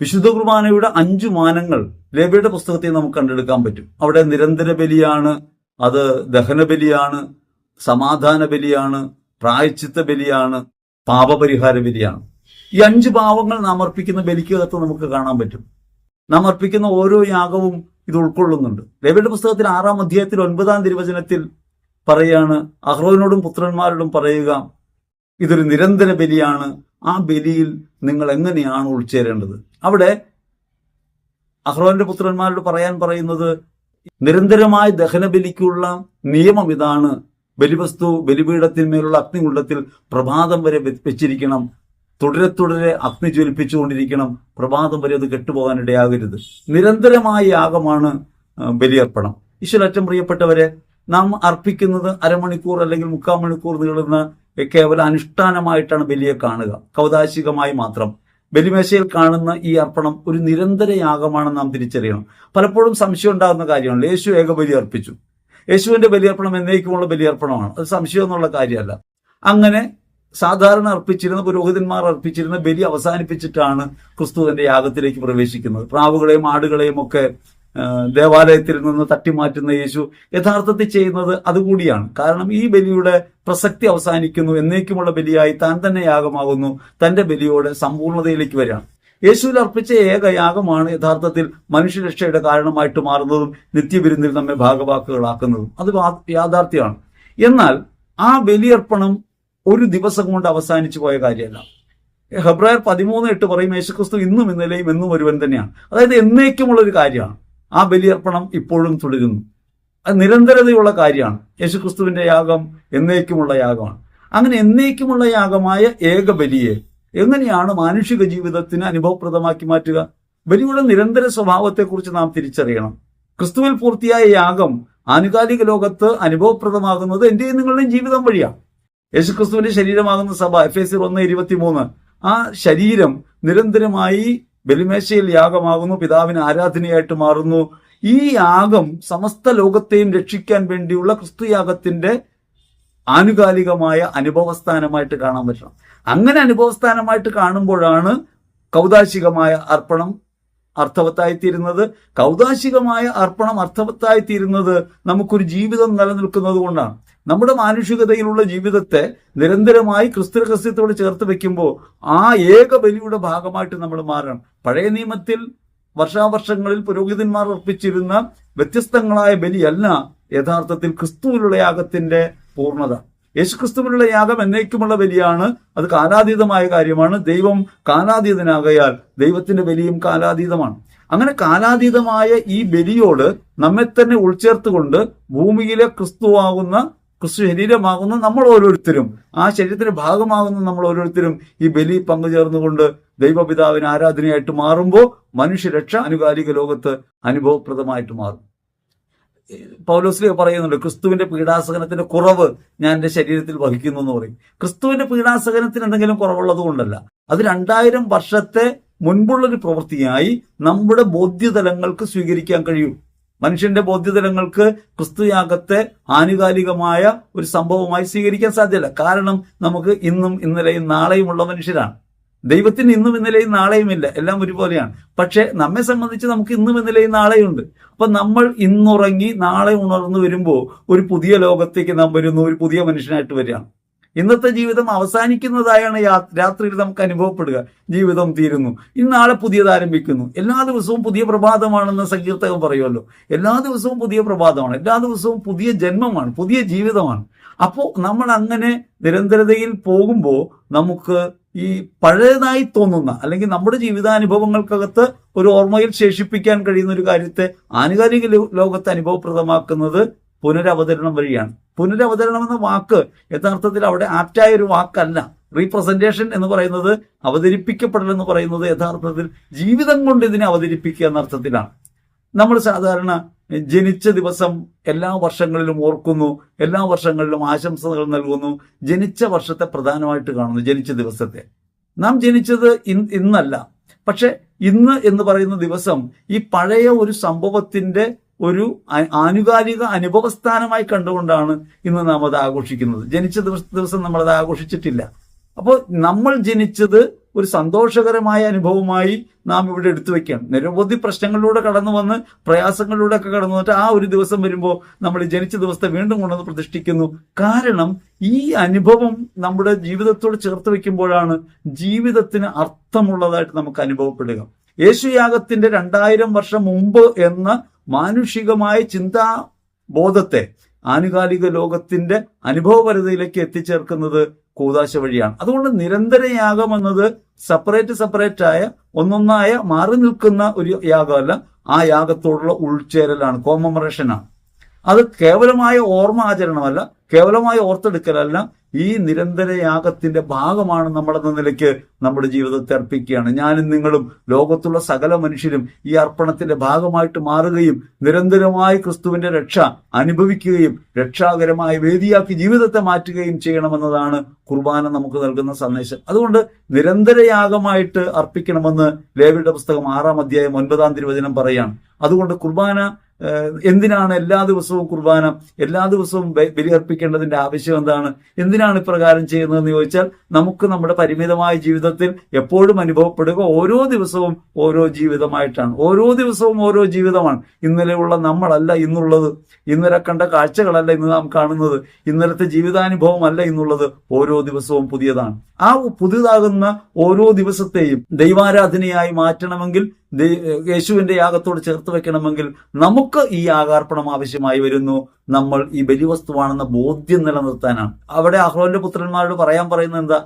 വിശുദ്ധ കുർബാനയുടെ 5 മാനങ്ങൾ ലേവ്യരുടെ പുസ്തകത്തിൽ നമുക്ക് കണ്ടെടുക്കാൻ പറ്റും. അവിടെ നിരന്തര ബലിയാണ്, അത് ദഹനബലിയാണ്, സമാധാന ബലിയാണ്, പ്രായശ്ചിത്ത ബലിയാണ്, പാപപരിഹാര ബലിയാണ്. ഈ 5 ഭാവങ്ങൾ നാം അർപ്പിക്കുന്ന ബലിക്കകത്ത് നമുക്ക് കാണാൻ പറ്റും. നാം അർപ്പിക്കുന്ന ഓരോ യാഗവും ഇത് ഉൾക്കൊള്ളുന്നുണ്ട്. ലേവ്യരുടെ പുസ്തകത്തിൽ 6-ാം അധ്യായത്തിൽ 9-ാം തിരുവചനത്തിൽ പറയാണ്, അഹ്റോനോടും പുത്രന്മാരോടും പറയുക, ഇതൊരു നിരന്തര ബലിയാണ്, ആ ബലിയിൽ നിങ്ങൾ എങ്ങനെയാണ് ഉൾച്ചേരേണ്ടത്. അവിടെ അഹ്റോന്റെ പുത്രന്മാരോട് പറയാൻ പറയുന്നത് നിരന്തരമായ ദഹനബലിക്കുള്ള നിയമം ഇതാണ്. ബലിവസ്തു ബലിപീഠത്തിന്മേലുള്ള അഗ്നികുണ്ഡത്തിൽ പ്രഭാതം വരെ വെച്ചിരിക്കണം. തുടരെ അഗ്നി ജ്വലിപ്പിച്ചുകൊണ്ടിരിക്കണം. പ്രഭാതം വരെ അത് കെട്ടുപോകാനിടയാകരുത്. നിരന്തരമായ യാഗമാണ് ബലിയർപ്പണം. ഈശ്വരറ്റം പ്രിയപ്പെട്ടവരെ, നാം അർപ്പിക്കുന്നത് അരമണിക്കൂർ അല്ലെങ്കിൽ 3/4 മണിക്കൂർ നീളുന്ന കേവല അനുഷ്ഠാനമായിട്ടാണ് ബലിയെ കാണുക. കൗതാശികമായി മാത്രം ബലിമേശയിൽ കാണുന്ന ഈ അർപ്പണം ഒരു നിരന്തര യാഗമാണെന്ന് നാം തിരിച്ചറിയണം. പലപ്പോഴും സംശയം ഉണ്ടാകുന്ന കാര്യമാണ്. യേശു ഏകബലി അർപ്പിച്ചു. യേശുവിന്റെ ബലിയർപ്പണം എന്നേക്കുമുള്ള ബലിയർപ്പണമാണ്. അത് സംശയം എന്നുള്ള കാര്യമല്ല. അങ്ങനെ സാധാരണ അർപ്പിച്ചിരുന്ന പുരോഹിതന്മാർ അർപ്പിച്ചിരുന്ന ബലി അവസാനിപ്പിച്ചിട്ടാണ് ക്രിസ്തു തന്റെ യാഗത്തിലേക്ക് പ്രവേശിക്കുന്നത്. പ്രാവുകളെയും ആടുകളെയും ഒക്കെ ദേവാലയത്തിൽ നിന്ന് തട്ടിമാറ്റുന്ന യേശു യഥാർത്ഥത്തിൽ ചെയ്യുന്നത് അതുകൂടിയാണ്. കാരണം ഈ ബലിയുടെ പ്രസക്തി അവസാനിക്കുന്നു. എന്നേക്കുമുള്ള ബലിയായി താൻ തന്നെ യാഗമാകുന്നു. തന്റെ ബലിയോടെ സമ്പൂർണ്ണതയിലേക്ക് വരികയാണ്. യേശുവിൽ അർപ്പിച്ച ഏക യാഗമാണ് യഥാർത്ഥത്തിൽ മനുഷ്യരക്ഷയുടെ കാരണമായിട്ട് മാറുന്നതും നിത്യവിരുന്നിൽ നമ്മെ ഭാഗവാക്കുകളാക്കുന്നതും. അത് യാഥാർത്ഥ്യമാണ്. എന്നാൽ ആ ബലിയർപ്പണം ഒരു ദിവസം കൊണ്ട് അവസാനിച്ചു പോയ കാര്യമല്ല. ഹെബ്രായർ 13:8 പറയും, യേശുക്രിസ്തു ഇന്നും ഇന്നലെയും എന്നും ഒരുവൻ തന്നെയാണ്. അതായത് എന്നേക്കുമുള്ള ഒരു കാര്യമാണ്. ആ ബലിയർപ്പണം ഇപ്പോഴും തുടരുന്നു. അത് നിരന്തരതയുള്ള കാര്യമാണ്. യേശുക്രിസ്തുവിന്റെ യാഗം എന്നേക്കുമുള്ള യാഗമാണ്. അങ്ങനെ എന്നേക്കുമുള്ള യാഗമായ ഏക ബലിയെ എങ്ങനെയാണ് മാനുഷിക ജീവിതത്തിന് അനുഭവപ്രദമാക്കി മാറ്റുക? ബലിയുടെ നിരന്തര സ്വഭാവത്തെക്കുറിച്ച് നാം തിരിച്ചറിയണം. ക്രിസ്തുവിൽ പൂർത്തിയായ യാഗം ആനുകാലിക ലോകത്ത് അനുഭവപ്രദമാകുന്നത് എന്റെയും നിങ്ങളുടെയും ജീവിതം വഴിയാണ്. യേശുക്രിസ്തുവിന്റെ ശരീരമാകുന്ന സഭ, എഫേസ്യർ 1:23, ആ ശരീരം നിരന്തരമായി ബലിമേശയിൽ യാഗമാകുന്നു, പിതാവിന് ആരാധനയായിട്ട് മാറുന്നു. ഈ യാഗം സമസ്ത ലോകത്തെയും രക്ഷിക്കാൻ വേണ്ടിയുള്ള ക്രിസ്തുയാഗത്തിന്റെ ആനുകാലികമായ അനുഭവസ്ഥാനമായിട്ട് കാണാൻ പറ്റണം. അങ്ങനെ അനുഭവസ്ഥാനമായിട്ട് കാണുമ്പോഴാണ് കൗതാശികമായ അർപ്പണം അർത്ഥവത്തായിത്തീരുന്നത്. കൗതാശികമായ അർപ്പണം അർത്ഥവത്തായിത്തീരുന്നത് നമുക്കൊരു ജീവിതം നിലനിൽക്കുന്നത് കൊണ്ടാണ്. നമ്മുടെ മാനുഷികതയിലുള്ള ജീവിതത്തെ നിരന്തരമായി ക്രിസ്തുരഹസ്യത്തോട് ചേർത്ത് വെക്കുമ്പോൾ ആ ഏക ബലിയുടെ ഭാഗമായിട്ട് നമ്മൾ മാറണം. പഴയ നിയമത്തിൽ വർഷാവർഷങ്ങളിൽ പുരോഹിതന്മാർ അർപ്പിച്ചിരുന്ന വ്യത്യസ്തങ്ങളായ ബലിയല്ല യഥാർത്ഥത്തിൽ ക്രിസ്തുവിലുള്ള യാഗത്തിന്റെ പൂർണ്ണത. യേശുക്രിസ്തുവിനുള്ള യാഗം എന്നേക്കുമുള്ള ബലിയാണ്. അത് കാലാതീതമായ കാര്യമാണ്. ദൈവം കാലാതീതനാകയാൽ ദൈവത്തിന്റെ ബലിയും കാലാതീതമാണ്. അങ്ങനെ കാലാതീതമായ ഈ ബലിയോട് നമ്മെ തന്നെ ഉൾച്ചേർത്തുകൊണ്ട് ഭൂമിയിലെ ക്രിസ്തു ശരീരമാകുന്ന നമ്മൾ ഓരോരുത്തരും, ആ ശരീരത്തിന്റെ ഭാഗമാകുന്ന നമ്മൾ ഓരോരുത്തരും ഈ ബലി പങ്കുചേർന്നുകൊണ്ട് ദൈവപിതാവിന് ആരാധനയായിട്ട് മാറുമ്പോൾ മനുഷ്യരക്ഷ അനുകാലിക ലോകത്ത് അനുഭവപ്രദമായിട്ട് മാറും. പൗലോസ്ലീഹ പറയുന്നുണ്ട്, ക്രിസ്തുവിന്റെ പീഡാസഹനത്തിന്റെ കുറവ് ഞാൻ എന്റെ ശരീരത്തിൽ വഹിക്കുന്നു എന്ന് പറയും. ക്രിസ്തുവിന്റെ പീഡാസഹനത്തിന് എന്തെങ്കിലും കുറവുള്ളത് കൊണ്ടല്ല, അത് 2000 വർഷത്തെ മുൻപുള്ളൊരു പ്രവൃത്തിയായി നമ്മുടെ ബോധ്യതലങ്ങൾക്ക് സ്വീകരിക്കാൻ കഴിയും. മനുഷ്യന്റെ ബോധ്യതലങ്ങൾക്ക് ക്രിസ്തുയാഗത്തെ ആനുകാലികമായ ഒരു സംഭവമായി സ്വീകരിക്കാൻ സാധ്യമല്ല. കാരണം നമുക്ക് ഇന്നും ഇന്നലെയും നാളെയുമുള്ള മനുഷ്യരാണ്. ദൈവത്തിന് ഇന്നും ഇന്നലെയും നാളെയുമില്ല, എല്ലാം ഒരുപോലെയാണ്. പക്ഷെ നമ്മെ സംബന്ധിച്ച് നമുക്ക് ഇന്നും ഇന്നലെയും നാളെയുണ്ട്. അപ്പൊ നമ്മൾ ഇന്നുറങ്ങി നാളെ ഉണർന്നു വരുമ്പോൾ ഒരു പുതിയ ലോകത്തേക്ക് നാം വരുന്നു, ഒരു പുതിയ മനുഷ്യനായിട്ട് വരികയാണ്. ഇന്നത്തെ ജീവിതം അവസാനിക്കുന്നതായാണ് രാത്രിയിൽ നമുക്ക് അനുഭവപ്പെടുക. ജീവിതം തീരുന്നു, ഇന്ന് നാളെ പുതിയത് ആരംഭിക്കുന്നു. എല്ലാ ദിവസവും പുതിയ പ്രഭാതമാണെന്ന് സങ്കീർത്തകൻ പറയുമല്ലോ. എല്ലാ ദിവസവും പുതിയ പ്രഭാതമാണ്, എല്ലാ ദിവസവും പുതിയ ജന്മമാണ്, പുതിയ ജീവിതമാണ്. അപ്പോൾ നമ്മൾ അങ്ങനെ നിരന്തരതയിൽ പോകുമ്പോൾ നമുക്ക് ഈ പഴയതായി തോന്നുന്ന അല്ലെങ്കിൽ നമ്മുടെ ജീവിതാനുഭവങ്ങൾക്കകത്ത് ഒരു ഓർമ്മയിൽ ശേഷിപ്പിക്കാൻ കഴിയുന്ന ഒരു കാര്യത്തെ ആനുകാലിക ലോകത്ത് അനുഭവപ്രദമാക്കുന്നത് പുനരവതരണം വഴിയാണ്. പുനരവതരണം എന്ന വാക്ക് യഥാർത്ഥത്തിൽ അവിടെ ആപ്റ്റായ ഒരു വാക്കല്ല. റീപ്രസന്റേഷൻ എന്ന് പറയുന്നത്, അവതരിപ്പിക്കപ്പെടൽ എന്ന് പറയുന്നത് യഥാർത്ഥത്തിൽ ജീവിതം കൊണ്ട് ഇതിനെ അവതരിപ്പിക്കുക എന്ന അർത്ഥത്തിലാണ്. നമ്മൾ സാധാരണ ജനിച്ച ദിവസം എല്ലാ വർഷങ്ങളിലും ഓർക്കുന്നു, എല്ലാ വർഷങ്ങളിലും ആശംസകൾ നൽകുന്നു. ജനിച്ച വർഷത്തെ പ്രധാനമായിട്ട് കാണുന്നു, ജനിച്ച ദിവസത്തെ. നാം ജനിച്ചത് ഇന്നല്ല, പക്ഷെ ഇന്ന് എന്ന് പറയുന്ന ദിവസം ഈ പഴയ ഒരു സംഭവത്തിന്റെ ഒരു ആനുകാലിക അനുഭവസ്ഥാനമായി കണ്ടുകൊണ്ടാണ് ഇന്ന് നാം അത് ആഘോഷിക്കുന്നത്. ജനിച്ച ദിവസം നമ്മൾ അത് ആഘോഷിച്ചിട്ടില്ല. അപ്പോൾ നമ്മൾ ജനിച്ചത് ഒരു സന്തോഷകരമായ അനുഭവമായി നാം ഇവിടെ എടുത്തു വെക്കുകയാണ്. നിരവധി പ്രശ്നങ്ങളിലൂടെ കടന്നു വന്ന് പ്രയാസങ്ങളിലൂടെ ഒക്കെ കടന്നു വന്നിട്ട് ആ ഒരു ദിവസം വരുമ്പോൾ നമ്മൾ ജനിച്ച ദിവസത്തെ വീണ്ടും കൊണ്ടുവന്ന് പ്രതിഷ്ഠിക്കുന്നു. കാരണം ഈ അനുഭവം നമ്മുടെ ജീവിതത്തോട് ചേർത്ത് വെക്കുമ്പോഴാണ് ജീവിതത്തിന് അർത്ഥമുള്ളതായിട്ട് നമുക്ക് അനുഭവപ്പെടുക. യേശുയാഗത്തിന്റെ 2000 വർഷം മുമ്പ് എന്ന മാനുഷികമായ ചിന്താബോധത്തെ ആനുകാലിക ലോകത്തിന്റെ അനുഭവപരതയിലേക്ക് എത്തിച്ചേർക്കുന്നത് കൂദാശ വഴിയാണ്. അതുകൊണ്ട് നിരന്തര യാഗം എന്നത് സെപ്പറേറ്റായ ഒന്നൊന്നായ മാറി നിൽക്കുന്ന ഒരു യാഗമല്ല, ആ യാഗത്തോടുള്ള ഉൾച്ചേരലാണ്, കോമമറേഷനാണ്. അത് കേവലമായ ഓർമ്മ ആചരണമല്ല, കേവലമായ ഓർത്തെടുക്കലല്ല, ഈ നിരന്തര യാഗത്തിന്റെ ഭാഗമാണ് നമ്മളെന്ന നിലയ്ക്ക് നമ്മുടെ ജീവിതത്തെ അർപ്പിക്കുകയാണ്. ഞാനും നിങ്ങളും ലോകത്തുള്ള സകല മനുഷ്യരും ഈ അർപ്പണത്തിന്റെ ഭാഗമായിട്ട് മാറുകയും നിരന്തരമായി ക്രിസ്തുവിന്റെ രക്ഷ അനുഭവിക്കുകയും രക്ഷാകരമായ വേദിയാക്കി ജീവിതത്തെ മാറ്റുകയും ചെയ്യണമെന്നതാണ് കുർബാന നമുക്ക് നൽകുന്ന സന്ദേശം. അതുകൊണ്ട് നിരന്തരയാഗമായിട്ട് അർപ്പിക്കണമെന്ന് ലേവ്യരുടെ പുസ്തകം 6-ാം അധ്യായം 9-ാം തിരുവചനം പറയാണ്. അതുകൊണ്ട് കുർബാന എന്തിനാണ് എല്ലാ ദിവസവും കുർബാന, എല്ലാ ദിവസവും ബലിയർപ്പിക്കേണ്ടതിന്റെ ആവശ്യം എന്താണ്? എന്തിനാണ് ഇപ്രകാരം ചെയ്യുന്നതെന്ന് ചോദിച്ചാൽ, നമുക്ക് നമ്മുടെ പരിമിതമായ ജീവിതത്തിൽ എപ്പോഴും അനുഭവപ്പെടുക ഓരോ ദിവസവും ഓരോ ജീവിതമായിട്ടാണ്. ഓരോ ദിവസവും ഓരോ ജീവിതമാണ്. ഇന്നലെയുള്ള നമ്മളല്ല ഇന്നുള്ളത്, ഇന്നലെ കണ്ട കാഴ്ചകളല്ല ഇന്ന് നാം കാണുന്നത്, ഇന്നലത്തെ ജീവിതാനുഭവമല്ല ഇന്നുള്ളത്. ഓരോ ദിവസവും പുതിയതാണ്. ആ പുതിയതാകുന്ന ഓരോ ദിവസത്തെയും ദൈവാരാധനയായി മാറ്റണമെങ്കിൽ, യേശുവിന്റെ യാഗത്തോട് ചേർത്ത് വെക്കണമെങ്കിൽ നമുക്ക് ഈ യാഗാർപ്പണം ആവശ്യമായി വരുന്നു. നമ്മൾ ഈ ബലിവസ്തുവാണെന്ന ബോധ്യം നിലനിർത്താനാണ്. അവിടെ അഹ്റോന്റെ പുത്രന്മാരോട് പറയുന്നത് എന്താ?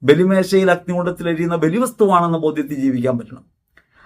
ബലിമേശയിൽ അഗ്നികുണ്ഡത്തിൽ എരിയുന്ന ബലിവസ്തുവാണെന്ന ബോധ്യത്തിൽ ജീവിക്കാൻ പറ്റണം.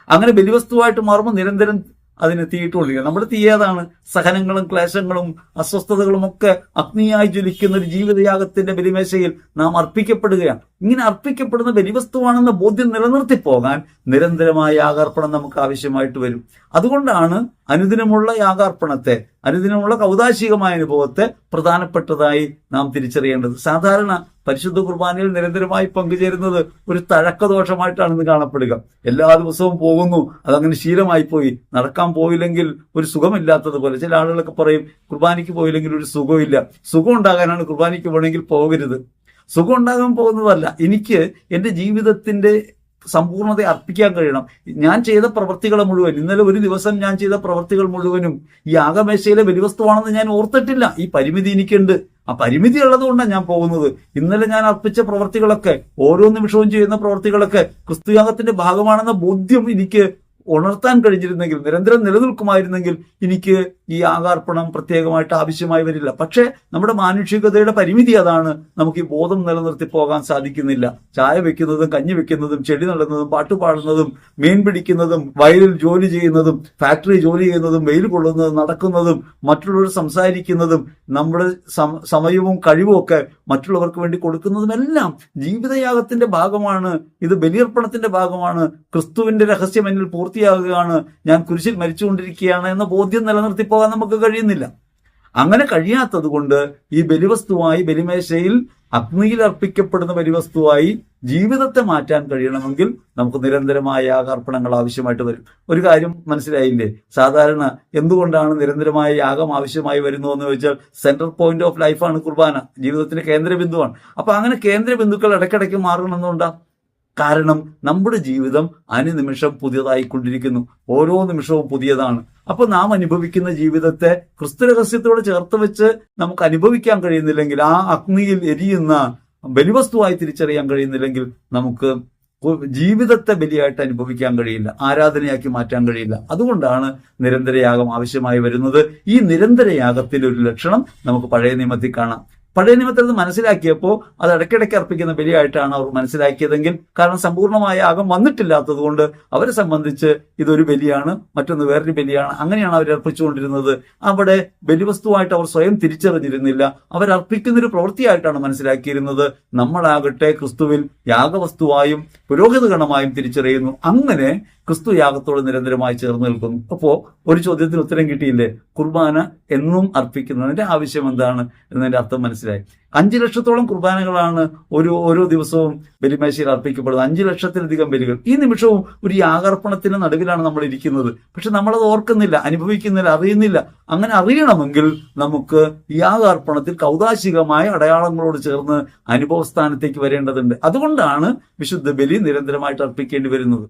അങ്ങനെ ബലിവസ്തുവായിട്ട് മാറുമ്പോൾ നിരന്തരം അതിന് തീയിട്ടുകൊള്ളിക്കുക. നമ്മുടെ തീ ഏതാണ്? സഹനങ്ങളും ക്ലേശങ്ങളും അസ്വസ്ഥതകളും ഒക്കെ അഗ്നിയായി ജ്വലിക്കുന്ന ഒരു ജീവിതയാഗത്തിന്റെ ബലിമേശയിൽ നാം അർപ്പിക്കപ്പെടുകയാണ്. ഇങ്ങനെ അർപ്പിക്കപ്പെടുന്ന ബലിവസ്തുവാണെന്ന ബോധ്യം നിലനിർത്തി പോകാൻ നിരന്തരമായ യാഗാർപ്പണം നമുക്ക് ആവശ്യമായിട്ട് വരും. അതുകൊണ്ടാണ് അനുദിനമുള്ള യാഗാർപ്പണത്തെ, അനുദിനമുള്ള കൗതാശികമായ അനുഭവത്തെ പ്രധാനപ്പെട്ടതായി നാം തിരിച്ചറിയേണ്ടത്. സാധാരണ പരിശുദ്ധ കുർബാനയിൽ നിരന്തരമായി പങ്കുചേരുന്നത് ഒരു തഴക്കദോഷമായിട്ടാണ് ഇന്ന് കാണപ്പെടുക. എല്ലാ ദിവസവും പോകുന്നു, അതങ്ങനെ ശീലമായി പോയി. നടക്കാൻ പോയില്ലെങ്കിൽ ഒരു സുഖമില്ലാത്തതുപോലെ. ചില ആളുകളൊക്കെ പറയും കുർബാനയ്ക്ക് പോയില്ലെങ്കിൽ ഒരു സുഖമില്ല. സുഖം ഉണ്ടാകാനാണ് കുർബാനയ്ക്ക് പോകണമെങ്കിൽ പോകരുത്. സുഖം ഉണ്ടാകാൻ പോകുന്നതല്ല. എനിക്ക് എൻ്റെ ജീവിതത്തിന്റെ സമ്പൂർണ്ണത അർപ്പിക്കാൻ കഴിയണം. ഞാൻ ചെയ്ത പ്രവൃത്തികൾ മുഴുവൻ, ഇന്നലെ ഒരു ദിവസം ഞാൻ ചെയ്ത പ്രവൃത്തികൾ മുഴുവനും ഈ യാഗമേശയിലെ ബലിവസ്തുവാണെന്ന് ഞാൻ ഓർത്തിട്ടില്ല. ഈ പരിമിതി എനിക്കുണ്ട്. ആ പരിമിതി ഉള്ളതുകൊണ്ടാണ് ഞാൻ പോകുന്നത്. ഇന്നലെ ഞാൻ അർപ്പിച്ച പ്രവൃത്തികളൊക്കെ, ഓരോ നിമിഷവും ചെയ്യുന്ന പ്രവൃത്തികളൊക്കെ ക്രിസ്തുയാഗത്തിന്റെ ഭാഗമാണെന്ന ബോധ്യം എനിക്ക് ഉണർത്താൻ കഴിഞ്ഞിരുന്നെങ്കിൽ, നിരന്തരം നിലനിൽക്കുമായിരുന്നെങ്കിൽ എനിക്ക് ഈ യാഗാർപ്പണം പ്രത്യേകമായിട്ട് ആവശ്യമായി വരില്ല. പക്ഷേ നമ്മുടെ മാനുഷികതയുടെ പരിമിതി അതാണ്. നമുക്ക് ഈ ബോധം നിലനിർത്തി പോകാൻ സാധിക്കുന്നില്ല. ചായ വെക്കുന്നതും കഞ്ഞി വെക്കുന്നതും ചെടി നടുന്നതും പാട്ടുപാടുന്നതും മീൻ പിടിക്കുന്നതും വയലിൽ ജോലി ചെയ്യുന്നതും ഫാക്ടറി ജോലി ചെയ്യുന്നതും വെയിൽ കൊള്ളുന്നതും നടക്കുന്നതും മറ്റുള്ളവർ സംസാരിക്കുന്നതും നമ്മുടെ സമയവും കഴിവും ഒക്കെ മറ്റുള്ളവർക്ക് വേണ്ടി കൊടുക്കുന്നതുമെല്ലാം ജീവിതയാഗത്തിന്റെ ഭാഗമാണ്. ഇത് ബലിയർപ്പണത്തിന്റെ ഭാഗമാണ്. ക്രിസ്തുവിന്റെ രഹസ്യം എന്നിൽ പൂർത്തിയാകുകയാണ്. ഞാൻ കുരിശിൽ മരിച്ചുകൊണ്ടിരിക്കുകയാണ് എന്ന ബോധ്യം നിലനിർത്തി പോകാൻ നമുക്ക് കഴിയുന്നില്ല. അങ്ങനെ കഴിയാത്തത് കൊണ്ട് ഈ ബലിവസ്തുവായി, ബലിമേശയിൽ അഗ്നിയിൽ അർപ്പിക്കപ്പെടുന്ന ബലിവസ്തുവായി ജീവിതത്തെ മാറ്റാൻ കഴിയണമെങ്കിൽ നമുക്ക് നിരന്തരമായ യാഗാർപ്പണങ്ങൾ ആവശ്യമായിട്ട് വരും. ഒരു കാര്യം മനസ്സിലായില്ലേ? സാധാരണ എന്തുകൊണ്ടാണ് നിരന്തരമായ യാഗം ആവശ്യമായി വരുന്നതെന്ന് ചോദിച്ചാൽ, സെൻട്രൽ പോയിന്റ് ഓഫ് ലൈഫാണ് കുർബാന, ജീവിതത്തിന്റെ കേന്ദ്രബിന്ദുവാണ്. അപ്പൊ അങ്ങനെ കേന്ദ്രബിന്ദുക്കൾ ഇടയ്ക്കിടയ്ക്ക് മാറണമെന്നുണ്ടാ. കാരണം നമ്മുടെ ജീവിതം അനുനിമിഷം പുതിയതായിക്കൊണ്ടിരിക്കുന്നു. ഓരോ നിമിഷവും പുതിയതാണ്. അപ്പൊ നാം അനുഭവിക്കുന്ന ജീവിതത്തെ ക്രിസ്തു രഹസ്യത്തോട് ചേർത്ത് വെച്ച് നമുക്ക് അനുഭവിക്കാൻ കഴിയുന്നില്ലെങ്കിൽ, ആ അഗ്നിയിൽ എരിയുന്ന ബലിവസ്തുവായി തിരിച്ചറിയാൻ കഴിയുന്നില്ലെങ്കിൽ, നമുക്ക് ജീവിതത്തെ ബലിയായിട്ട് അനുഭവിക്കാൻ കഴിയില്ല, ആരാധനയാക്കി മാറ്റാൻ കഴിയില്ല. അതുകൊണ്ടാണ് നിരന്തരയാഗം ആവശ്യമായി വരുന്നത്. ഈ നിരന്തരയാഗത്തിന്റെ ഒരു ലക്ഷണം നമുക്ക് പഴയ നിയമത്തിൽ കാണാം. പഴയ നിയമത്തിൽ അത് മനസ്സിലാക്കിയപ്പോൾ അത് ഇടയ്ക്കിടയ്ക്ക് അർപ്പിക്കുന്ന ബലിയായിട്ടാണ് അവർ മനസ്സിലാക്കിയതെങ്കിൽ, കാരണം സമ്പൂർണ്ണമായ യാഗം വന്നിട്ടില്ലാത്തത് കൊണ്ട് അവരെ സംബന്ധിച്ച് ഇതൊരു ബലിയാണ്, മറ്റൊന്ന് വേറൊരു ബലിയാണ്, അങ്ങനെയാണ് അവർ അർപ്പിച്ചുകൊണ്ടിരുന്നത്. അവിടെ ബലിവസ്തുവായിട്ട് അവർ സ്വയം തിരിച്ചറിഞ്ഞിരുന്നില്ല. അവരർപ്പിക്കുന്നൊരു പ്രവൃത്തിയായിട്ടാണ് മനസ്സിലാക്കിയിരുന്നത്. നമ്മളാകട്ടെ ക്രിസ്തുവിൽ യാഗവസ്തുവായും പുരോഹിതഗണമായും തിരിച്ചറിയുന്നു. അങ്ങനെ ക്രിസ്തു യാഗത്തോട് നിരന്തരമായി ചേർന്ന് നിൽക്കുന്നു. അപ്പോ ഒരു ചോദ്യത്തിന് ഉത്തരം കിട്ടിയില്ലേ? കുർബാന എന്നും ആവശ്യം എന്താണ് എന്നതിന്റെ അർത്ഥം മനസ്സിലായി. 5 ലക്ഷത്തോളം കുർബാനകളാണ് ഓരോ ദിവസവും ബലിമേശയിൽ അർപ്പിക്കപ്പെടുന്നത്. 5 ലക്ഷത്തിലധികം ബലികൾ. ഈ നിമിഷവും ഒരു യാഗാർപ്പണത്തിന് നടുവിലാണ് നമ്മൾ ഇരിക്കുന്നത്. പക്ഷെ നമ്മളത് ഓർക്കുന്നില്ല, അനുഭവിക്കുന്നില്ല, അറിയുന്നില്ല. അങ്ങനെ അറിയണമെങ്കിൽ നമുക്ക് യാഗാർപ്പണത്തിൽ കൗതാശികമായ അടയാളങ്ങളോട് ചേർന്ന് അനുഭവസ്ഥാനത്തേക്ക് വരേണ്ടതുണ്ട്. അതുകൊണ്ടാണ് വിശുദ്ധ ബലി നിരന്തരമായിട്ട് അർപ്പിക്കേണ്ടി വരുന്നത്.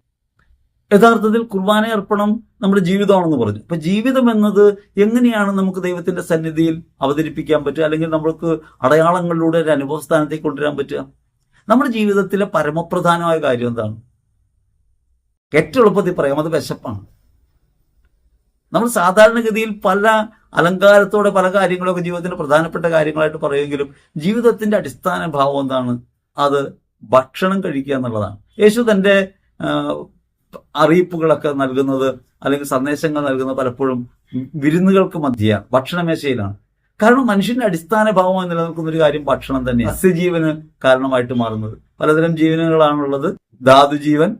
യഥാർത്ഥത്തിൽ കുർബാന അർപ്പണം നമ്മുടെ ജീവിതമാണെന്ന് പറഞ്ഞു. അപ്പൊ ജീവിതം എന്നത് എങ്ങനെയാണ് നമുക്ക് ദൈവത്തിന്റെ സന്നിധിയിൽ അവതരിപ്പിക്കാൻ പറ്റുക, അല്ലെങ്കിൽ നമ്മൾക്ക് അടയാളങ്ങളിലൂടെ ഒരു അനുഭവസ്ഥാനത്തേക്ക് കൊണ്ടുവരാൻ പറ്റുക? നമ്മുടെ ജീവിതത്തിലെ പരമപ്രധാനമായ കാര്യം എന്താണ്? ഏറ്റവും എളുപ്പത്തിൽ പറയാം, അത് വിശപ്പാണ്. നമ്മൾ സാധാരണഗതിയിൽ പല അലങ്കാരത്തോടെ പല കാര്യങ്ങളൊക്കെ ജീവിതത്തിന് പ്രധാനപ്പെട്ട കാര്യങ്ങളായിട്ട് പറയുമെങ്കിലും ജീവിതത്തിന്റെ അടിസ്ഥാന ഭാവം എന്താണ്? അത് ഭക്ഷണം കഴിക്കുക എന്നുള്ളതാണ്. യേശു തന്റെ അറിയിപ്പുകളൊക്കെ നൽകുന്നത് അല്ലെങ്കിൽ സന്ദേശങ്ങൾ നൽകുന്നത് പലപ്പോഴും വിരുന്നുകൾക്ക് മധ്യയാണ്, ഭക്ഷണമേശയിലാണ്. കാരണം മനുഷ്യന്റെ അടിസ്ഥാന ഭാവമായി നിലനിൽക്കുന്ന ഒരു കാര്യം ഭക്ഷണം തന്നെയാണ്. സസ്യജീവന് കാരണമായിട്ട് മാറുന്നത് പലതരം ജീവനുകളാണുള്ളത്. ധാതുജീവൻ,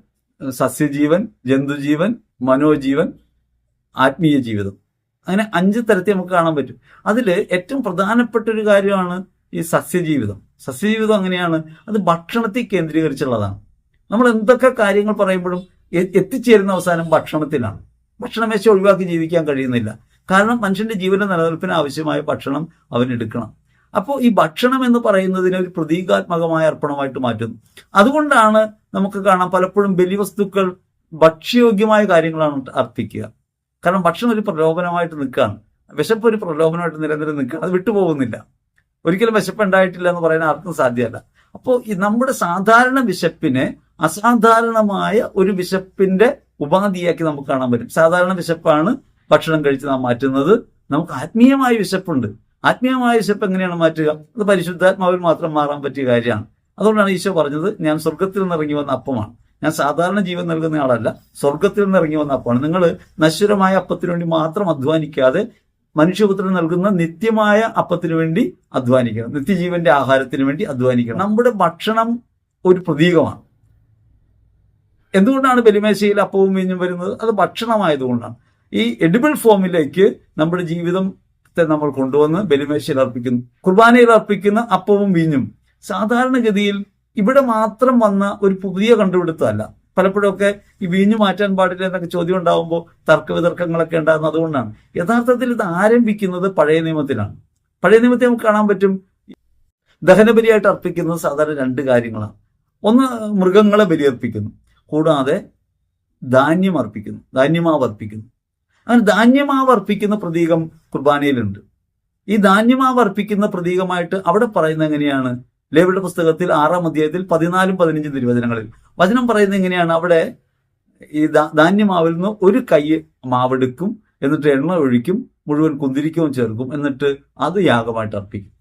സസ്യജീവൻ, ജന്തുജീവൻ, മനോജീവൻ, ആത്മീയ ജീവിതം. അങ്ങനെ 5 തരത്തിൽ നമുക്ക് കാണാൻ പറ്റും. അതിൽ ഏറ്റവും പ്രധാനപ്പെട്ട ഒരു കാര്യമാണ് ഈ സസ്യജീവിതം. സസ്യജീവിതം അങ്ങനെയാണ്, അത് ഭക്ഷണത്തിൽ കേന്ദ്രീകരിച്ചുള്ളതാണ്. നമ്മൾ എന്തൊക്കെ കാര്യങ്ങൾ പറയുമ്പോഴും എത്തിച്ചേരുന്ന അവസാനം ഭക്ഷണത്തിലാണ്. ഭക്ഷണമേശ ഒഴിവാക്കി ജീവിക്കാൻ കഴിയുന്നില്ല. കാരണം മനുഷ്യന്റെ ജീവന നിലനിൽപ്പിന് ആവശ്യമായ ഭക്ഷണം അവനെടുക്കണം. അപ്പോൾ ഈ ഭക്ഷണം എന്ന് പറയുന്നതിനെ ഒരു പ്രതീകാത്മകമായ അർപ്പണമായിട്ട് മാറ്റുന്നു. അതുകൊണ്ടാണ് നമുക്ക് കാണാം പലപ്പോഴും ബലിവസ്തുക്കൾ ഭക്ഷ്യയോഗ്യമായ കാര്യങ്ങളാണ് അർപ്പിക്കുക. കാരണം ഭക്ഷണം ഒരു പ്രലോഭനമായിട്ട് നിൽക്കുകയാണ്. വിശപ്പ് ഒരു പ്രലോഭനമായിട്ട് നിരന്തരം നിൽക്കുകയാണ്. അത് വിട്ടുപോകുന്നില്ല. ഒരിക്കലും വിശപ്പ് ഉണ്ടായിട്ടില്ല എന്ന് പറയാൻ ആർക്കും സാധ്യമല്ല. അപ്പോൾ നമ്മുടെ സാധാരണ വിശപ്പിനെ അസാധാരണമായ ഒരു വിശപ്പിന്റെ ഉപാധിയാക്കി നമുക്ക് കാണാൻ പറ്റും. സാധാരണ വിശപ്പാണ് ഭക്ഷണം കഴിച്ച് നാം മാറ്റുന്നത്. നമുക്ക് ആത്മീയമായ വിശപ്പുണ്ട്. ആത്മീയമായ വിശപ്പ് എങ്ങനെയാണ് മാറ്റുക? അത് പരിശുദ്ധാത്മാവിൽ മാത്രം മാറാൻ പറ്റിയ കാര്യമാണ്. അതുകൊണ്ടാണ് ഈശോ പറഞ്ഞത്, ഞാൻ സ്വർഗത്തിൽ നിന്ന് ഇറങ്ങി വന്ന അപ്പമാണ്. ഞാൻ സാധാരണ ജീവൻ നൽകുന്ന ആളല്ല, സ്വർഗത്തിൽ നിന്ന് ഇറങ്ങി വന്ന അപ്പമാണ്. നിങ്ങൾ നശ്വരമായ അപ്പത്തിനു വേണ്ടി മാത്രം അധ്വാനിക്കാതെ മനുഷ്യപുത്രൻ നൽകുന്ന നിത്യമായ അപ്പത്തിനു വേണ്ടി അധ്വാനിക്കണം, നിത്യജീവന്റെ ആഹാരത്തിന് വേണ്ടി അധ്വാനിക്കണം. നമ്മുടെ ഭക്ഷണം ഒരു പ്രതീകമാണ്. എന്തുകൊണ്ടാണ് ബലിമേശയിൽ അപ്പവും വീഞ്ഞും വരുന്നത്? അത് ഭക്ഷണമായതുകൊണ്ടാണ്. ഈ എഡിബിൾ ഫോമിലേക്ക് നമ്മുടെ ജീവിതത്തെ നമ്മൾ കൊണ്ടുവന്ന് ബലിമേശയിൽ അർപ്പിക്കുന്നു. കുർബാനയിൽ അർപ്പിക്കുന്ന അപ്പവും വീഞ്ഞും സാധാരണഗതിയിൽ ഇവിടെ മാത്രം വന്ന ഒരു പുതിയ കണ്ടുപിടുത്തമല്ല. പലപ്പോഴൊക്കെ ഈ വീഞ്ഞു മാറ്റാൻ പാടില്ല എന്നൊക്കെ ചോദ്യം ഉണ്ടാകുമ്പോൾ തർക്കവിതർക്കങ്ങളൊക്കെ ഉണ്ടാകുന്നത് അതുകൊണ്ടാണ്. യഥാർത്ഥത്തിൽ ഇത് ആരംഭിക്കുന്നത് പഴയ നിയമത്തിലാണ്. പഴയ നിയമത്തെ നമുക്ക് കാണാൻ പറ്റും. ദഹനബലിയായിട്ട് അർപ്പിക്കുന്നത് സാധാരണ 2 കാര്യങ്ങളാണ്. ഒന്ന്, മൃഗങ്ങളെ ബലിയർപ്പിക്കുന്നു, കൂടാതെ ധാന്യം അർപ്പിക്കുന്നു, ധാന്യമാവ് അർപ്പിക്കുന്നു. അങ്ങനെ ധാന്യമാവ് അർപ്പിക്കുന്ന പ്രതീകം കുർബാനയിലുണ്ട്. ഈ ധാന്യമാവ് അർപ്പിക്കുന്ന പ്രതീകമായിട്ട് അവിടെ പറയുന്നത് എങ്ങനെയാണ്? ലേവിയുടെ പുസ്തകത്തിൽ 6-ാം അധ്യായത്തിൽ 14-15 തിരുവചനങ്ങളിൽ വചനം പറയുന്നത് എങ്ങനെയാണ്? അവിടെ ഈ ധാന്യമാവിൽ നിന്ന് ഒരു കൈ മാവെടുക്കും, എന്നിട്ട് എണ്ണ ഒഴിക്കും, മുഴുവൻ കുന്തിരിക്കവും ചേർക്കും, എന്നിട്ട് അത് യാഗമായിട്ട് അർപ്പിക്കും.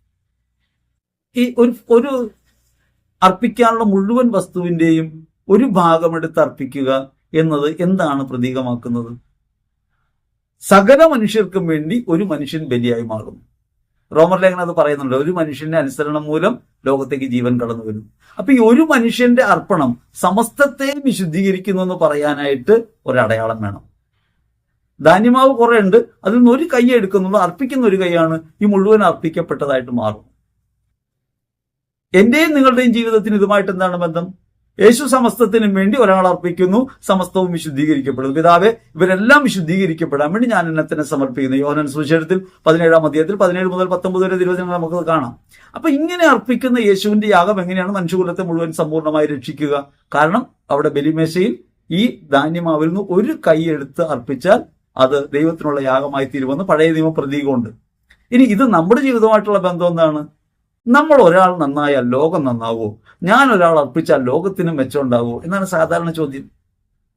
ഈ ഒരു അർപ്പിക്കാനുള്ള മുഴുവൻ വസ്തുവിന്റെയും ഒരു ഭാഗമെടുത്ത് അർപ്പിക്കുക എന്നത് എന്താണ് പ്രതീകമാക്കുന്നത്? സകല മനുഷ്യർക്കും വേണ്ടി ഒരു മനുഷ്യൻ ബലിയായി മാറും. റോമർ ലേഖനം അത് പറയുന്നുണ്ട്. ഒരു മനുഷ്യന്റെ അനുസരണം മൂലം ലോകത്തേക്ക് ജീവൻ കടന്നു വരും. അപ്പൊ ഈ ഒരു മനുഷ്യന്റെ അർപ്പണം സമസ്തത്തെയും വിശുദ്ധീകരിക്കുന്നു എന്ന് പറയാനായിട്ട് ഒരടയാളം വേണം. ധാന്യമാവ് കുറെ ഉണ്ട്, അതിൽ നിന്ന് ഒരു കൈ എടുക്കുന്നുള്ളൂ, അർപ്പിക്കുന്ന ഒരു കൈയാണ് ഈ മുഴുവൻ അർപ്പിക്കപ്പെട്ടതായിട്ട് മാറും. എന്റെയും നിങ്ങളുടെയും ജീവിതത്തിന് ഇതുമായിട്ട് എന്താണ് ബന്ധം? യേശു സമസ്തത്തിനും വേണ്ടി ഒരാൾ അർപ്പിക്കുന്നു, സമസ്തവും വിശുദ്ധീകരിക്കപ്പെടുന്നു. പിതാവേ, ഇവരെല്ലാം വിശുദ്ധീകരിക്കപ്പെടാൻ വേണ്ടി ഞാൻ എന്നെ തന്നെ സമർപ്പിക്കുന്നു. യോഹന്നാൻ സുവിശേഷത്തിൽ 17-ാം അധ്യായത്തിൽ 17 മുതൽ 19 വരെ തിരുവചനങ്ങൾ നമുക്ക് കാണാം. അപ്പൊ ഇങ്ങനെ അർപ്പിക്കുന്ന യേശുവിന്റെ യാഗം എങ്ങനെയാണ് മനുഷ്യകുലത്തെ മുഴുവൻ സമ്പൂർണ്ണമായി രക്ഷിക്കുക? കാരണം അവിടെ ബലിമേശയിൽ ഈ ധാന്യമാവിൽ നിന്ന് ഒരു കൈ എടുത്ത് അർപ്പിച്ചാൽ അത് ദൈവത്തിനുള്ള യാഗമായി തീരുമെന്ന് പഴയ നിയമ പ്രതീകമുണ്ട്. ഇനി ഇത് നമ്മുടെ ജീവിതമായിട്ടുള്ള ബന്ധം എന്താണ്? നമ്മൾ ഒരാൾ നന്നായാൽ ലോകം നന്നാവോ? ഞാൻ ഒരാൾ അർപ്പിച്ചാൽ ലോകത്തിന് മെച്ചമുണ്ടാവോ എന്നാണ് സാധാരണ ചോദ്യം.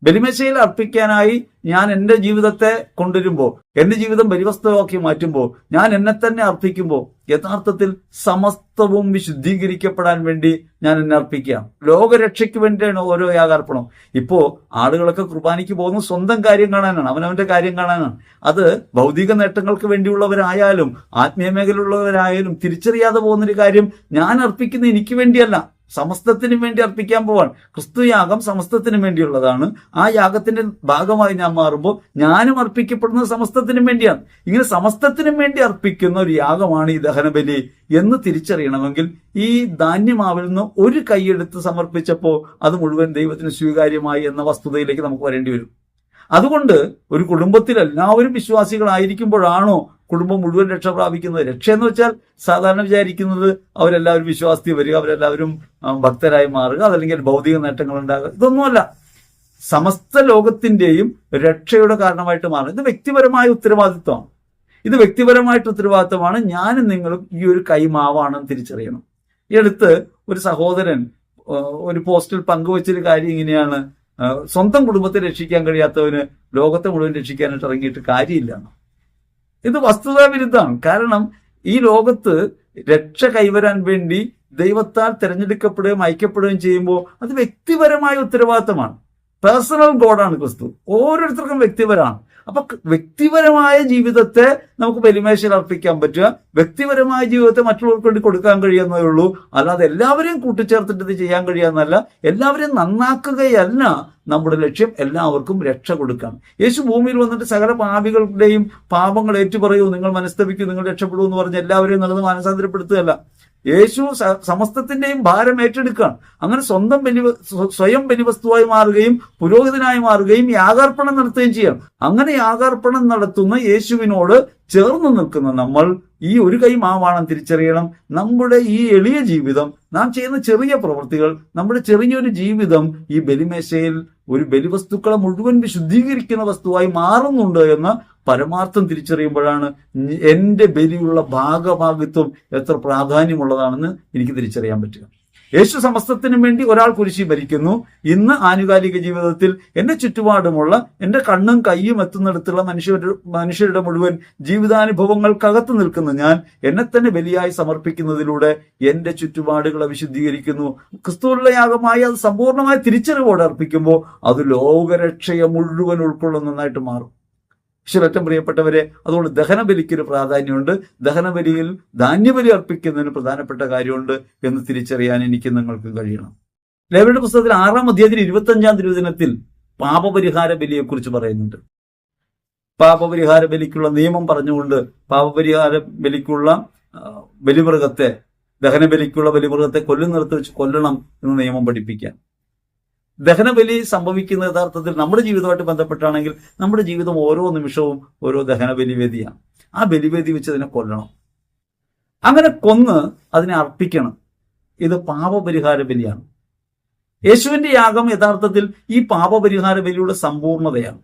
ബലിമേശയിൽ അർപ്പിക്കാനായി ഞാൻ എൻ്റെ ജീവിതത്തെ കൊണ്ടുവരുമ്പോൾ, എൻ്റെ ജീവിതം ബലിവസ്തുവാക്കി മാറ്റുമ്പോൾ, ഞാൻ എന്നെ തന്നെ അർപ്പിക്കുമ്പോൾ യഥാർത്ഥത്തിൽ സമസ്തവും വിശുദ്ധീകരിക്കപ്പെടാൻ വേണ്ടി ഞാൻ എന്നെ അർപ്പിക്കാം. ലോകരക്ഷയ്ക്ക് വേണ്ടിയാണ് ഓരോ യാഗാർപ്പണം. ഇപ്പോ ആളുകളൊക്കെ കുർബാനയ്ക്ക് പോകുന്നത് സ്വന്തം കാര്യം കാണാനാണ്, അവനവന്റെ കാര്യം കാണാനാണ്. അത് ഭൗതിക നേട്ടങ്ങൾക്ക് വേണ്ടിയുള്ളവരായാലും ആത്മീയ മേഖലയുള്ളവരായാലും തിരിച്ചറിയാതെ പോകുന്നൊരു കാര്യം, ഞാൻ അർപ്പിക്കുന്നത് എനിക്ക് വേണ്ടിയല്ല, സമസ്തത്തിനും വേണ്ടി അർപ്പിക്കാൻ പോവാൻ. ക്രിസ്തു യാഗം സമസ്തത്തിനും വേണ്ടിയുള്ളതാണ്. ആ യാഗത്തിന്റെ ഭാഗമായി ഞാൻ മാറുമ്പോൾ ഞാനും അർപ്പിക്കപ്പെടുന്നത് സമസ്തത്തിനും വേണ്ടിയാണ്. ഇങ്ങനെ സമസ്തത്തിനും വേണ്ടി അർപ്പിക്കുന്ന ഒരു യാഗമാണ് ഈ ദഹനബലി എന്ന് തിരിച്ചറിയണമെങ്കിൽ ഈ ധാന്യമാവിൽ നിന്ന് ഒരു കൈയെടുത്ത് സമർപ്പിച്ചപ്പോൾ അത് മുഴുവൻ ദൈവത്തിന് സ്വീകാര്യമായി എന്ന വസ്തുതയിലേക്ക് നമുക്ക് വരേണ്ടി വരും. അതുകൊണ്ട് ഒരു കുടുംബത്തിൽ എല്ലാവരും വിശ്വാസികളായിരിക്കുമ്പോഴാണോ കുടുംബം മുഴുവൻ രക്ഷ പ്രാപിക്കുന്നത്? രക്ഷ എന്ന് വെച്ചാൽ സാധാരണ വിചാരിക്കുന്നത് അവരെല്ലാവരും വിശ്വാസത്തിൽ വരിക, അവരെല്ലാവരും ഭക്തരായി മാറുക, അതല്ലെങ്കിൽ ഭൗതിക നേട്ടങ്ങൾ ഉണ്ടാകുക. ഇതൊന്നുമല്ല. സമസ്ത ലോകത്തിന്റെയും രക്ഷയുടെ കാരണമായിട്ട് മാറും. ഇത് വ്യക്തിപരമായ ഉത്തരവാദിത്വമാണ്. ഇത് വ്യക്തിപരമായിട്ട് ഉത്തരവാദിത്വമാണ്. ഞാനും നിങ്ങളും ഈ ഒരു കൈമാവാണെന്ന് തിരിച്ചറിയണം. ഈ അടുത്ത് ഒരു സഹോദരൻ ഒരു പോസ്റ്റിൽ പങ്കുവച്ചൊരു കാര്യം ഇങ്ങനെയാണ്: സ്വന്തം കുടുംബത്തെ രക്ഷിക്കാൻ കഴിയാത്തവന് ലോകത്തെ മുഴുവൻ രക്ഷിക്കാനായിട്ട് ഇറങ്ങിയിട്ട് കാര്യമില്ല. ഇത് വസ്തുതാവിരുദ്ധമാണ്. കാരണം ഈ ലോകത്ത് രക്ഷ കൈവരാൻ വേണ്ടി ദൈവത്താൽ തിരഞ്ഞെടുക്കപ്പെടുകയും ഐക്യപ്പെടുകയും ചെയ്യുമ്പോൾ അത് വ്യക്തിപരമായ ഉത്തരവാദിത്തമാണ്. പേഴ്സണൽ ഗോഡാണ് ക്രിസ്തു. ഓരോരുത്തർക്കും വ്യക്തിപരമാണ്. അപ്പൊ വ്യക്തിപരമായ ജീവിതത്തെ നമുക്ക് ബലിമേശയിൽ അർപ്പിക്കാൻ പറ്റുക, വ്യക്തിപരമായ ജീവിതത്തെ മറ്റുള്ളവർക്ക് വേണ്ടി കൊടുക്കാൻ കഴിയുന്നതേ ഉള്ളൂ. അല്ലാതെ എല്ലാവരെയും കൂട്ടിച്ചേർത്തിട്ട് ഇത് ചെയ്യാൻ കഴിയാന്നല്ല, എല്ലാവരെയും നന്നാക്കുകയല്ല നമ്മുടെ ലക്ഷ്യം, എല്ലാവർക്കും രക്ഷ കൊടുക്കണം. യേശു ഭൂമിയിൽ വന്നിട്ട് സകല പാപികളുടെയും പാപങ്ങൾ ഏറ്റുപറയൂ, നിങ്ങൾ മനസ്തപിക്കൂ, നിങ്ങൾ രക്ഷപ്പെടൂ എന്ന് പറഞ്ഞ് എല്ലാവരെയും നടന്ന് മാനസാന്തരപ്പെടുത്തുകയല്ല. യേശു സമസ്തത്തിന്റെയും ഭാരം ഏറ്റെടുക്കുകയാണ്. അങ്ങനെ സ്വയം ബലിവസ്തുവായി മാറുകയും പുരോഹിതനായി മാറുകയും യാഗാർപ്പണം നടത്തുകയും ചെയ്യണം. അങ്ങനെ യാഗാർപ്പണം നടത്തുന്ന യേശുവിനോട് ചേർന്ന് നിൽക്കുന്ന നമ്മൾ ഈ ഒരു കൈ മാവാണെന്ന് തിരിച്ചറിയണം. നമ്മുടെ ഈ എളിയ ജീവിതം, നാം ചെയ്യുന്ന ചെറിയ പ്രവൃത്തികൾ, നമ്മുടെ ചെറിയൊരു ജീവിതം ഈ ബലിമേശയിൽ ഒരു ബലിവസ്തുക്കളെ മുഴുവൻ വിശുദ്ധീകരിക്കുന്ന വസ്തുവായി മാറുന്നുണ്ട് എന്ന പരമാർത്ഥം തിരിച്ചറിയുമ്പോഴാണ് എൻ്റെ ബലിയുള്ള ഭാഗഭാഗിത്വം എത്ര പ്രാധാന്യമുള്ളതാണെന്ന് എനിക്ക് തിരിച്ചറിയാൻ പറ്റുക. യേശു സമസ്തത്തിനും വേണ്ടി ഒരാൾ കുരിശി ഭരിക്കുന്നു. ഇന്ന് ആനുകാലിക ജീവിതത്തിൽ എന്റെ ചുറ്റുപാടുമുള്ള, എന്റെ കണ്ണും കയ്യും എത്തുന്നിടത്തുള്ള മനുഷ്യരുടെ മുഴുവൻ ജീവിതാനുഭവങ്ങൾക്കകത്ത് നിൽക്കുന്ന ഞാൻ എന്നെ തന്നെ ബലിയായി സമർപ്പിക്കുന്നതിലൂടെ എന്റെ ചുറ്റുപാടുകളെ വിശുദ്ധീകരിക്കുന്നു. ക്രിസ്തുവിലുള്ള യാഗമായി അത് സമ്പൂർണ്ണമായി തിരിച്ചറിവോടെ അർപ്പിക്കുമ്പോൾ അത് ലോകരക്ഷയെ മുഴുവൻ ഉൾക്കൊള്ളുന്നതായിട്ട് മാറും. ഈശ്വരറ്റം പ്രിയപ്പെട്ടവരെ, അതുകൊണ്ട് ദഹനബലിക്കൊരു പ്രാധാന്യമുണ്ട്. ദഹനബലിയിൽ ധാന്യബലി അർപ്പിക്കുന്നതിന് പ്രധാനപ്പെട്ട കാര്യമുണ്ട് എന്ന് തിരിച്ചറിയാൻ എനിക്ക് നിങ്ങൾക്ക് കഴിയണം. ലേവ്യരുടെ പുസ്തകത്തിൽ 6-ാം അധ്യായത്തിൽ 25-ാം തിരുവചനത്തിൽ പാപപരിഹാര ബലിയെക്കുറിച്ച് പറയുന്നുണ്ട്. പാപപരിഹാര ബലിക്കുള്ള നിയമം പറഞ്ഞുകൊണ്ട് പാപപരിഹാര ബലിക്കുള്ള ബലിമൃഗത്തെ, ദഹനബലിക്കുള്ള ബലിമൃഗത്തെ കൊല്ലുന്നിടത്ത് വെച്ച് കൊല്ലണം എന്ന് നിയമം പഠിപ്പിക്കാൻ. ദഹനബലി സംഭവിക്കുന്ന യഥാർത്ഥത്തിൽ നമ്മുടെ ജീവിതമായിട്ട് ബന്ധപ്പെട്ടാണെങ്കിൽ നമ്മുടെ ജീവിതം ഓരോ നിമിഷവും ഓരോ ദഹനബലിവേദിയാണ്. ആ ബലിവേദി വെച്ച് അതിനെ കൊല്ലണം. അങ്ങനെ കൊന്ന് അതിനെ അർപ്പിക്കണം. ഇത് പാപപരിഹാര ബലിയാണ്. യേശുവിന്റെ യാഗം യഥാർത്ഥത്തിൽ ഈ പാപപരിഹാര ബലിയുടെ സമ്പൂർണതയാണ്.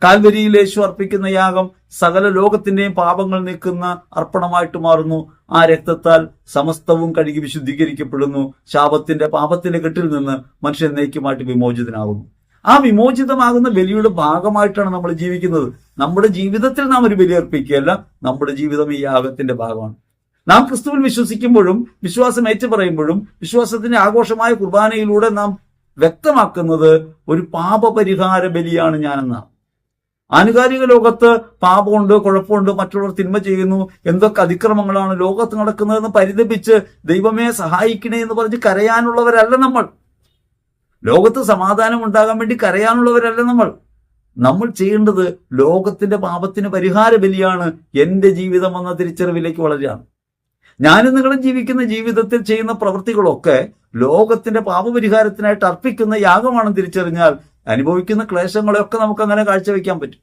കാൽവരിയിൽ യേശു അർപ്പിക്കുന്ന യാഗം സകല ലോകത്തിന്റെയും പാപങ്ങൾ നീക്കുന്ന അർപ്പണമായിട്ട് മാറുന്നു. ആ രക്തത്താൽ സമസ്തവും കഴുകി വിശുദ്ധീകരിക്കപ്പെടുന്നു. ശാപത്തിന്റെ പാപത്തിന്റെ കെട്ടിൽ നിന്ന് മനുഷ്യൻ എന്നേക്കുമായിട്ട് വിമോചിതനാകുന്നു. ആ വിമോചിതമാകുന്ന ബലിയുടെ ഭാഗമായിട്ടാണ് നമ്മൾ ജീവിക്കുന്നത്. നമ്മുടെ ജീവിതത്തിൽ നാം ഒരു ബലി അർപ്പിക്കുകയല്ല, നമ്മുടെ ജീവിതം ഈ യാഗത്തിന്റെ ഭാഗമാണ്. നാം ക്രിസ്തുവിൽ വിശ്വസിക്കുമ്പോഴും വിശ്വാസം ഏറ്റുപറയുമ്പോഴും വിശ്വാസത്തിന്റെ ആഘോഷമായ കുർബാനയിലൂടെ നാം വ്യക്തമാക്കുന്നത് ഒരു പാപപരിഹാര ബലിയാണ് ഞാനെന്നാണ്. ആനുകാലിക ലോകത്ത് പാപമുണ്ട്, കുഴപ്പമുണ്ട്, മറ്റുള്ളവർ തിന്മ ചെയ്യുന്നു, എന്തൊക്കെ അതിക്രമങ്ങളാണ് ലോകത്ത് നടക്കുന്നതെന്ന് പരിതപിച്ച് ദൈവമേ സഹായിക്കണേ എന്ന് പറഞ്ഞ് കരയാനുള്ളവരല്ല നമ്മൾ. ലോകത്ത് സമാധാനം ഉണ്ടാകാൻ വേണ്ടി കരയാനുള്ളവരല്ല നമ്മൾ. നമ്മൾ ചെയ്യേണ്ടത് ലോകത്തിന്റെ പാപത്തിന് പരിഹാര ബലിയാണ് എന്റെ ജീവിതം എന്ന തിരിച്ചറിവിലേക്ക് വളരുകയാണ്. ഞാനും നിങ്ങളും ജീവിക്കുന്ന ജീവിതത്തിൽ ചെയ്യുന്ന പ്രവൃത്തികളൊക്കെ ലോകത്തിന്റെ പാപപരിഹാരത്തിനായിട്ട് അർപ്പിക്കുന്ന യാഗമാണെന്ന് തിരിച്ചറിഞ്ഞാൽ അനുഭവിക്കുന്ന ക്ലേശങ്ങളെയൊക്കെ നമുക്ക് അങ്ങനെ കാഴ്ചവെക്കാൻ പറ്റും.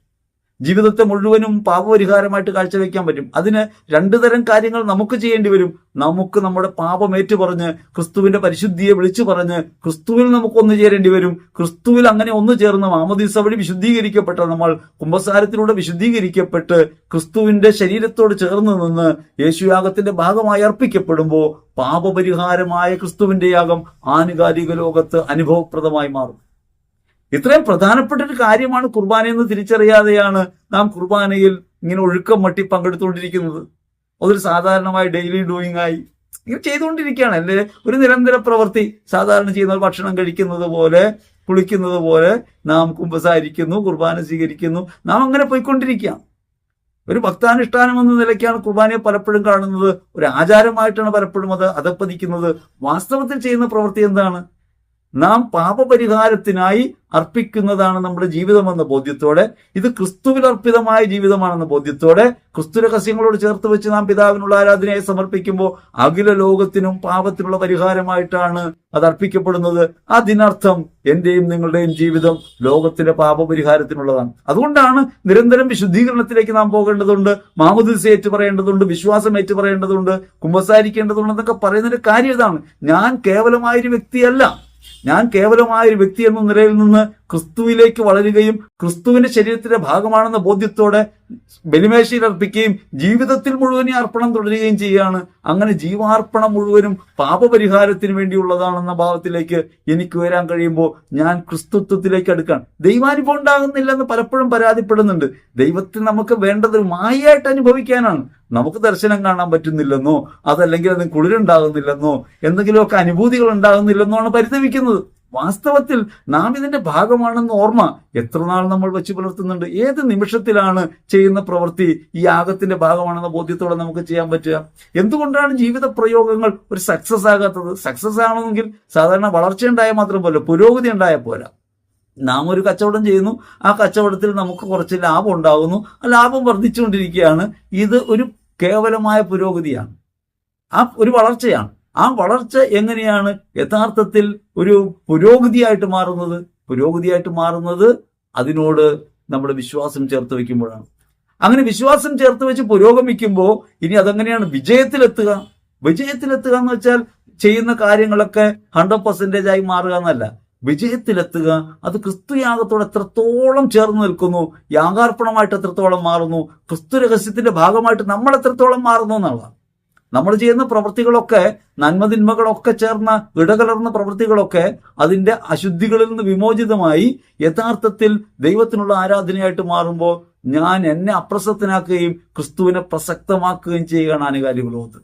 ജീവിതത്തെ മുഴുവനും പാപപരിഹാരമായിട്ട് കാഴ്ചവെക്കാൻ പറ്റും. അതിന് 2 തരം കാര്യങ്ങൾ നമുക്ക് ചെയ്യേണ്ടി വരും. നമുക്ക് നമ്മുടെ പാപം ഏറ്റുപറഞ്ഞ് ക്രിസ്തുവിന്റെ പരിശുദ്ധിയെ വിളിച്ചു പറഞ്ഞ് ക്രിസ്തുവിൽ നമുക്ക് ഒന്നു ചേരേണ്ടി വരും. ക്രിസ്തുവിൽ അങ്ങനെ ഒന്നു ചേർന്ന് മാമോദീസ വഴി വിശുദ്ധീകരിക്കപ്പെട്ട നമ്മൾ കുമ്പസാരത്തിലൂടെ വിശുദ്ധീകരിക്കപ്പെട്ട് ക്രിസ്തുവിന്റെ ശരീരത്തോട് ചേർന്ന് നിന്ന് യേശുയാഗത്തിന്റെ ഭാഗമായി അർപ്പിക്കപ്പെടുമ്പോൾ പാപപരിഹാരമായ ക്രിസ്തുവിന്റെ യാഗം ആനുകാലിക ലോകത്ത് അനുഭവപ്രദമായി മാറും. ഇത്രയും പ്രധാനപ്പെട്ട ഒരു കാര്യമാണ് കുർബാനയെന്ന് തിരിച്ചറിയാതെയാണ് നാം കുർബാനയിൽ ഇങ്ങനെ ഒഴുക്കം മട്ടി പങ്കെടുത്തുകൊണ്ടിരിക്കുന്നത്. അതൊരു സാധാരണമായ ഡെയിലി ഡൂയിങ് ആയി ഇങ്ങനെ ചെയ്തുകൊണ്ടിരിക്കുകയാണ്. അല്ലേ, ഒരു നിരന്തര പ്രവൃത്തി. സാധാരണ ചെയ്യുന്ന ഭക്ഷണം കഴിക്കുന്നത് പോലെ, കുളിക്കുന്നത് പോലെ നാം കുമ്പസാരിക്കുന്നു, കുർബാന സ്വീകരിക്കുന്നു, നാം അങ്ങനെ പോയിക്കൊണ്ടിരിക്കുക. ഒരു ഭക്താനുഷ്ഠാനം എന്ന നിലയ്ക്കാണ് കുർബാനയെ പലപ്പോഴും കാണുന്നത്. ഒരു ആചാരമായിട്ടാണ് പലപ്പോഴും അത് അധപ്പതിക്കുന്നത്. വാസ്തവത്തിൽ ചെയ്യുന്ന പ്രവൃത്തി എന്താണ്? നാം പാപപരിഹാരത്തിനായി അർപ്പിക്കുന്നതാണ് നമ്മുടെ ജീവിതമെന്ന ബോധ്യത്തോടെ, ഇത് ക്രിസ്തുവിൽ അർപ്പിതമായ ജീവിതമാണെന്ന ബോധ്യത്തോടെ ക്രിസ്തു രഹസ്യങ്ങളോട് ചേർത്ത് വെച്ച് നാം പിതാവിനുള്ള ആരാധനയായി സമർപ്പിക്കുമ്പോൾ അഖില ലോകത്തിനും പാപത്തിനുള്ള പരിഹാരമായിട്ടാണ് അത് അർപ്പിക്കപ്പെടുന്നത്. അതിനർത്ഥം എന്റെയും നിങ്ങളുടെയും ജീവിതം ലോകത്തിന്റെ പാപപരിഹാരത്തിനുള്ളതാണ്. അതുകൊണ്ടാണ് നിരന്തരം വിശുദ്ധീകരണത്തിലേക്ക് നാം പോകേണ്ടതുണ്ട്, മാമോദീസ ഏറ്റു പറയേണ്ടതുണ്ട്, വിശ്വാസം ഏറ്റു പറയേണ്ടതുണ്ട്, കുമ്പസാരിക്കേണ്ടതുണ്ട് എന്നൊക്കെ പറയുന്നതിന്റെ കാര്യം ഇതാണ്. ഞാൻ കേവലമായൊരു വ്യക്തിയല്ല. ഞാൻ കേവലമായ ഒരു വ്യക്തി എന്ന നിലയിൽ നിന്ന് ക്രിസ്തുവിലേക്ക് വളരുകയും ക്രിസ്തുവിന്റെ ശരീരത്തിന്റെ ഭാഗമാണെന്ന ബോധ്യത്തോടെ ബലിമേശയിൽ അർപ്പിക്കുകയും ജീവിതത്തിൽ മുഴുവനും അർപ്പണം തുടരുകയും ചെയ്യുകയാണ്. അങ്ങനെ ജീവാർപ്പണം മുഴുവനും പാപപരിഹാരത്തിന് വേണ്ടിയുള്ളതാണെന്ന ഭാവത്തിലേക്ക് എനിക്ക് വരാൻ കഴിയുമ്പോൾ ഞാൻ ക്രിസ്തുത്വത്തിലേക്ക് അടുക്കാൻ. ദൈവാനുഭവം ഉണ്ടാകുന്നില്ലെന്ന് പലപ്പോഴും പരാതിപ്പെടുന്നുണ്ട്. ദൈവത്തെ നമുക്ക് വേണ്ടത് മായയായിട്ട് അനുഭവിക്കാനാണ്. നമുക്ക് ദർശനം കാണാൻ പറ്റുന്നില്ലെന്നോ, അതല്ലെങ്കിൽ അതിന് കുളിരുണ്ടാകുന്നില്ലെന്നോ, എന്തെങ്കിലുമൊക്കെ അനുഭൂതികൾ ഉണ്ടാകുന്നില്ലെന്നോ ആണ് പരിതപിക്കുന്നത്. വാസ്തവത്തിൽ നാം ഇതിന്റെ ഭാഗമാണെന്ന് ഓർമ്മ എത്ര നാൾ നമ്മൾ വെച്ച് പുലർത്തുന്നുണ്ട്? ഏത് നിമിഷത്തിലാണ് ചെയ്യുന്ന പ്രവൃത്തി ഈ യാഗത്തിന്റെ ഭാഗമാണെന്ന ബോധ്യത്തോടെ നമുക്ക് ചെയ്യാൻ പറ്റുക? എന്തുകൊണ്ടാണ് ജീവിത പ്രയോഗങ്ങൾ ഒരു സക്സസ് ആകാത്തത്? സക്സസ് ആവണമെങ്കിൽ സാധാരണ വളർച്ച ഉണ്ടായാൽ മാത്രം പോരാ, പുരോഗതി ഉണ്ടായാൽ പോരാ. നാം ഒരു കച്ചവടം ചെയ്യുന്നു, ആ കച്ചവടത്തിൽ നമുക്ക് കുറച്ച് ലാഭം ഉണ്ടാകുന്നു, ആ ലാഭം വർദ്ധിച്ചുകൊണ്ടിരിക്കുകയാണ്. ഇത് ഒരു കേവലമായ പുരോഗതിയാണ്, ആ ഒരു വളർച്ചയാണ്. ആ വളർച്ച എങ്ങനെയാണ് യഥാർത്ഥത്തിൽ ഒരു പുരോഗതിയായിട്ട് മാറുന്നത്? പുരോഗതിയായിട്ട് മാറുന്നത് അതിനോട് നമ്മുടെ വിശ്വാസം ചേർത്ത് വെക്കുമ്പോഴാണ്. അങ്ങനെ വിശ്വാസം ചേർത്ത് വെച്ച് പുരോഗമിക്കുമ്പോൾ ഇനി അതെങ്ങനെയാണ് വിജയത്തിലെത്തുക? വിജയത്തിലെത്തുക എന്ന് വെച്ചാൽ ചെയ്യുന്ന കാര്യങ്ങളൊക്കെ 100% ആയി മാറുക എന്നല്ല. വിജയത്തിലെത്തുക അത് ക്രിസ്തുയാഗത്തോട് എത്രത്തോളം ചേർന്ന് നിൽക്കുന്നു, യാഗാർപ്പണമായിട്ട് എത്രത്തോളം മാറുന്നു, ക്രിസ്തു രഹസ്യത്തിന്റെ ഭാഗമായിട്ട് നമ്മൾ എത്രത്തോളം മാറുന്നു എന്നുള്ളതാണ്. നമ്മൾ ചെയ്യുന്ന പ്രവൃത്തികളൊക്കെ, നന്മതിന്മകളൊക്കെ ചേർന്ന ഇടകലർന്ന പ്രവൃത്തികളൊക്കെ അതിന്റെ അശുദ്ധികളിൽ നിന്ന് വിമോചിതമായി യഥാർത്ഥത്തിൽ ദൈവത്തിനുള്ള ആരാധനയായിട്ട് മാറുമ്പോൾ ഞാൻ എന്നെ അപ്രസക്തനാക്കുകയും ക്രിസ്തുവിനെ പ്രസക്തമാക്കുകയും ചെയ്യുകയാണ് ആനുകാലിക ലോകത്ത്.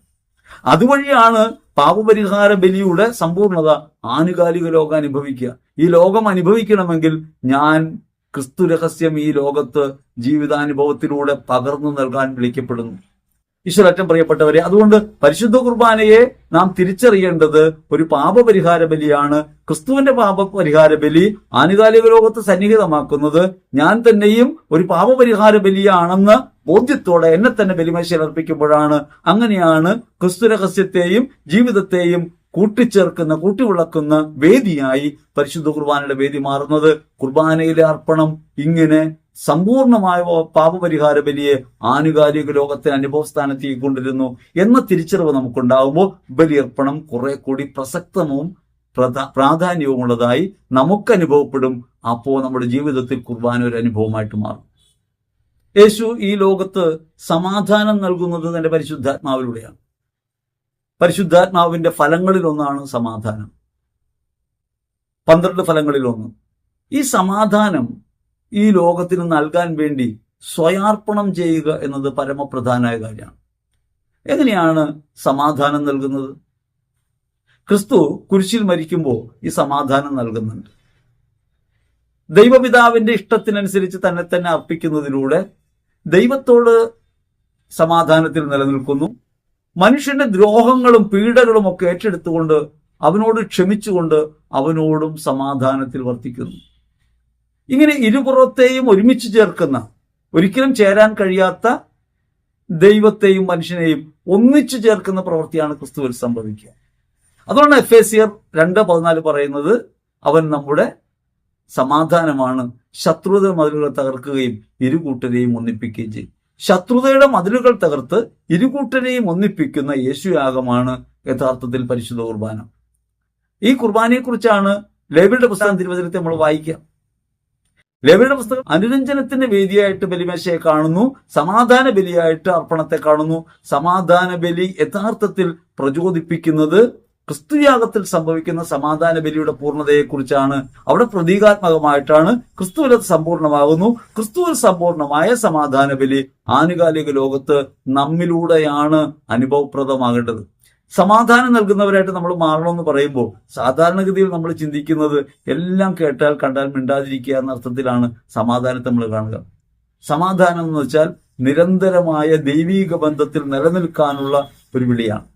അതുവഴിയാണ് പാപപരിഹാര ബലിയുടെ സമ്പൂർണത ആനുകാലിക ലോകം അനുഭവിക്കുക. ഈ ലോകം അനുഭവിക്കണമെങ്കിൽ ഞാൻ ക്രിസ്തു രഹസ്യം ഈ ലോകത്ത് ജീവിതാനുഭവത്തിലൂടെ പകർന്നു നൽകാൻ വിളിക്കപ്പെടുന്നു. ഈശ്വരറ്റം പ്രിയപ്പെട്ടവരെ, അതുകൊണ്ട് പരിശുദ്ധ കുർബാനയെ നാം തിരിച്ചറിയേണ്ടത് ഒരു പാപപരിഹാര ബലിയാണ്. ക്രിസ്തുവിന്റെ പാപപരിഹാര ബലി ആനുകാലിക ലോകത്ത് സന്നിഹിതമാക്കുന്നത് ഞാൻ തന്നെയും ഒരു പാപപരിഹാര ബലിയാണെന്ന് ബോധ്യത്തോടെ എന്നെ തന്നെ ബലിമേശയിൽ അർപ്പിക്കുമ്പോഴാണ്. അങ്ങനെയാണ് ക്രിസ്തു രഹസ്യത്തെയും ജീവിതത്തെയും കൂട്ടിച്ചേർക്കുന്ന, കൂട്ടിവിളക്കുന്ന വേദിയായി പരിശുദ്ധ കുർബാനയുടെ വേദി മാറുന്നത്. കുർബാനയിലെ അർപ്പണം ഇങ്ങനെ സമ്പൂർണമായ പാപപരിഹാര ബലിയെ ആനുകാലിക ലോകത്തെ അനുഭവസ്ഥാനത്തേക്ക് കൊണ്ടിരുന്നു എന്ന തിരിച്ചറിവ് നമുക്കുണ്ടാകുമ്പോൾ ബലിയർപ്പണം കുറെ കൂടി പ്രസക്തവും പ്രാധാന്യവുമുള്ളതായി നമുക്ക് അനുഭവപ്പെടും. അപ്പോൾ നമ്മുടെ ജീവിതത്തിൽ കുർബാന ഒരു അനുഭവമായിട്ട് മാറും. യേശു ഈ ലോകത്ത് സമാധാനം നൽകുന്നത് തന്റെ പരിശുദ്ധാത്മാവിലൂടെയാണ്. പരിശുദ്ധാത്മാവിന്റെ ഫലങ്ങളിലൊന്നാണ് സമാധാനം. 12 ഫലങ്ങളിലൊന്ന്. ഈ സമാധാനം ഈ ലോകത്തിന് നൽകാൻ വേണ്ടി സ്വയാർപ്പണം ചെയ്യുക എന്നത് പരമപ്രധാനമായ കാര്യമാണ്. എങ്ങനെയാണ് സമാധാനം നൽകുന്നത്? ക്രിസ്തു കുരിശിൽ മരിക്കുമ്പോൾ ഈ സമാധാനം നൽകുന്നുണ്ട്. ദൈവപിതാവിന്റെ ഇഷ്ടത്തിനനുസരിച്ച് തന്നെ തന്നെ അർപ്പിക്കുന്നതിലൂടെ ദൈവത്തോട് സമാധാനത്തിൽ നിലനിൽക്കുന്നു. മനുഷ്യന്റെ ദ്രോഹങ്ങളും പീഡകളും ഒക്കെ ഏറ്റെടുത്തുകൊണ്ട് അവനോട് ക്ഷമിച്ചുകൊണ്ട് അവനോടും സമാധാനത്തിൽ വർത്തിക്കുന്നു. ഇങ്ങനെ ഇരുപുറത്തെയും ഒരുമിച്ച് ചേർക്കുന്ന, ഒരിക്കലും ചേരാൻ കഴിയാത്ത ദൈവത്തെയും മനുഷ്യനെയും ഒന്നിച്ചു ചേർക്കുന്ന പ്രവൃത്തിയാണ് ക്രിസ്തുവിൽ സംഭവിക്കുക. അതുകൊണ്ട് എഫേസ്യർ 2:14 പറയുന്നത് അവൻ നമ്മുടെ സമാധാനമാണ്, ശത്രുത മതിലുകൾ തകർക്കുകയും ഇരുകൂട്ടരെയും ഒന്നിപ്പിക്കുകയും ചെയ്യും. ശത്രുതയുടെ മതിലുകൾ തകർത്ത് ഇരുകൂട്ടരെയും ഒന്നിപ്പിക്കുന്ന യേശുയാഗമാണ് യഥാർത്ഥത്തിൽ പരിശുദ്ധ കുർബാന. ഈ കുർബാനയെക്കുറിച്ചാണ് ലേവ്യരുടെ പുസ്തകം തിരുവചനത്തെ നമ്മൾ വായിക്കുക. ലേവ്യരുടെ പുസ്തകം അനുരഞ്ജനത്തിന്റെ വേദിയായിട്ട് ബലിമേശയെ കാണുന്നു, സമാധാന ബലിയായിട്ട് അർപ്പണത്തെ കാണുന്നു. സമാധാന ബലി യഥാർത്ഥത്തിൽ പ്രചോദിപ്പിക്കുന്നത് ക്രിസ്തുയാഗത്തിൽ സംഭവിക്കുന്ന സമാധാന ബലിയുടെ പൂർണ്ണതയെക്കുറിച്ചാണ്. അവിടെ പ്രതീകാത്മകമായിട്ടാണ് ക്രിസ്തുവിൽ അത് സമ്പൂർണ്ണമാകുന്നു. ക്രിസ്തുവിൽ സമ്പൂർണമായ സമാധാന ബലി ആനുകാലിക ലോകത്ത് നമ്മിലൂടെയാണ് അനുഭവപ്രദമാകേണ്ടത്. സമാധാനം നൽകുന്നവരായിട്ട് നമ്മൾ മാറണമെന്ന് പറയുമ്പോൾ സാധാരണഗതിയിൽ നമ്മൾ ചിന്തിക്കുന്നത് എല്ലാം കേട്ടാൽ കണ്ടാൽ മിണ്ടാതിരിക്കുക എന്ന അർത്ഥത്തിലാണ് സമാധാനത്തെ നമ്മൾ കാണുക. സമാധാനം എന്ന് വെച്ചാൽ നിരന്തരമായ ദൈവീക ബന്ധത്തിൽ നിലനിൽക്കാനുള്ള ഒരു വിളിയാണ്.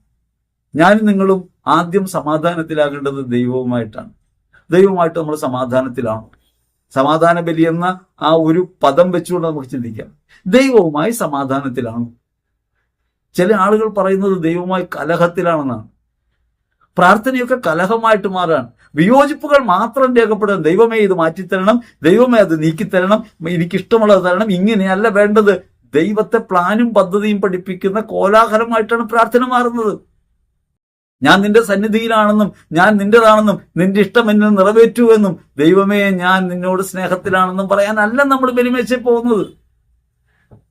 ഞാനും നിങ്ങളും ആദ്യം സമാധാനത്തിലാകേണ്ടത് ദൈവവുമായിട്ടാണ്. ദൈവവുമായിട്ട് നമ്മൾ സമാധാനത്തിലാണ്. സമാധാന ബലി എന്ന ആ ഒരു പദം വെച്ചുകൊണ്ട് നമുക്ക് ചിന്തിക്കാം, ദൈവവുമായി സമാധാനത്തിലാണ്. ചില ആളുകൾ പറയുന്നത് ദൈവവുമായി കലഹത്തിലാണെന്നാണ്. പ്രാർത്ഥനയൊക്കെ കലഹമായിട്ട് മാറാൻ, വിയോജിപ്പുകൾ മാത്രം രേഖപ്പെടാൻ. ദൈവമേ ഇത് മാറ്റിത്തരണം, ദൈവമേ അത് നീക്കിത്തരണം, എനിക്കിഷ്ടമുള്ളത് തരണം, ഇങ്ങനെയല്ല വേണ്ടത്. ദൈവത്തെ പ്ലാനും പദ്ധതിയും പഠിപ്പിക്കുന്ന കോലാഹലമായിട്ടാണ് പ്രാർത്ഥന മാറുന്നത്. ഞാൻ നിന്റെ സന്നിധിയിലാണെന്നും ഞാൻ നിന്റേതാണെന്നും നിന്റെ ഇഷ്ടം എന്നിൽ നിറവേറ്റൂ എന്നും ദൈവമേ ഞാൻ നിന്നോട് സ്നേഹത്തിലാണെന്നും പറയാനല്ല നമ്മൾ ബലിമേശയിൽ പോകുന്നത്.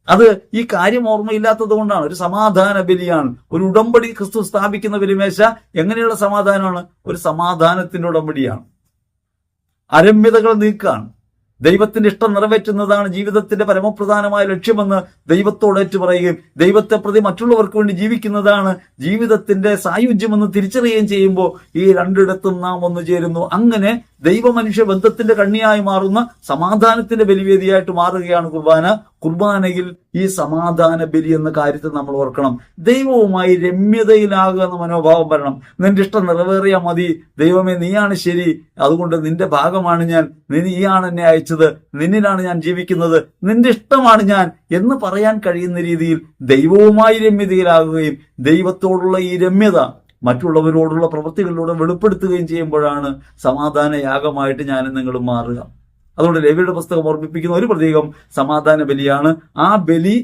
അത് ഈ കാര്യം ഓർമ്മയില്ലാത്തത് കൊണ്ടാണ്. ഒരു സമാധാന ബലിയാണ്, ഒരു ഉടമ്പടി ക്രിസ്തു സ്ഥാപിക്കുന്ന ബലിമേശ. എങ്ങനെയുള്ള സമാധാനമാണ്? ഒരു സമാധാനത്തിന്റെ ഉടമ്പടിയാണ്. അരമ്യതകൾ നീക്കാണ്. ദൈവത്തിന്റെ ഇഷ്ടം നിറവേറ്റുന്നതാണ് ജീവിതത്തിന്റെ പരമപ്രധാനമായ ലക്ഷ്യമെന്ന് ദൈവത്തോട് ഏറ്റു പറയുകയും ദൈവത്തെ പ്രതി മറ്റുള്ളവർക്ക് വേണ്ടി ജീവിക്കുന്നതാണ് ജീവിതത്തിന്റെ സായുജ്യമെന്ന് തിരിച്ചറിയുകയും ചെയ്യുമ്പോൾ ഈ രണ്ടിടത്തും നാം ഒന്നു ചേരുന്നു. അങ്ങനെ ദൈവമനുഷ്യ ബന്ധത്തിന്റെ കണ്ണിയായി മാറുന്ന സമാധാനത്തിന്റെ ബലിവേദിയായിട്ട് മാറുകയാണ് കുർബാന. കുർബാനയിൽ ഈ സമാധാന ബലി എന്ന കാര്യത്തിൽ നമ്മൾ ഓർക്കണം. ദൈവവുമായി രമ്യതയിലാകുക എന്ന മനോഭാവം വരണം. നിന്റെ ഇഷ്ടം നിറവേറിയാൽ മതി, ദൈവമേ നീയാണ് ശരി, അതുകൊണ്ട് നിന്റെ ഭാഗമാണ് ഞാൻ, നീയാണ് എന്നെ അയച്ചത്, നിന്നിലാണ് ഞാൻ ജീവിക്കുന്നത്, നിന്റെ ഇഷ്ടമാണ് ഞാൻ എന്ന് പറയാൻ കഴിയുന്ന രീതിയിൽ ദൈവവുമായി രമ്യതയിലാകുകയും ദൈവത്തോടുള്ള ഈ രമ്യത മറ്റുള്ളവരോടുള്ള പ്രവൃത്തികളിലൂടെ വെളിപ്പെടുത്തുകയും ചെയ്യുമ്പോഴാണ് സമാധാന യാഗമായിട്ട് ഞാനും നിങ്ങളും മാറുക. അതുകൊണ്ട് ലേവ്യരുടെ പുസ്തകം ഓർമ്മിപ്പിക്കുന്ന ഒരു പ്രതീകം സമാധാന ബലിയാണ്. ആ ബലി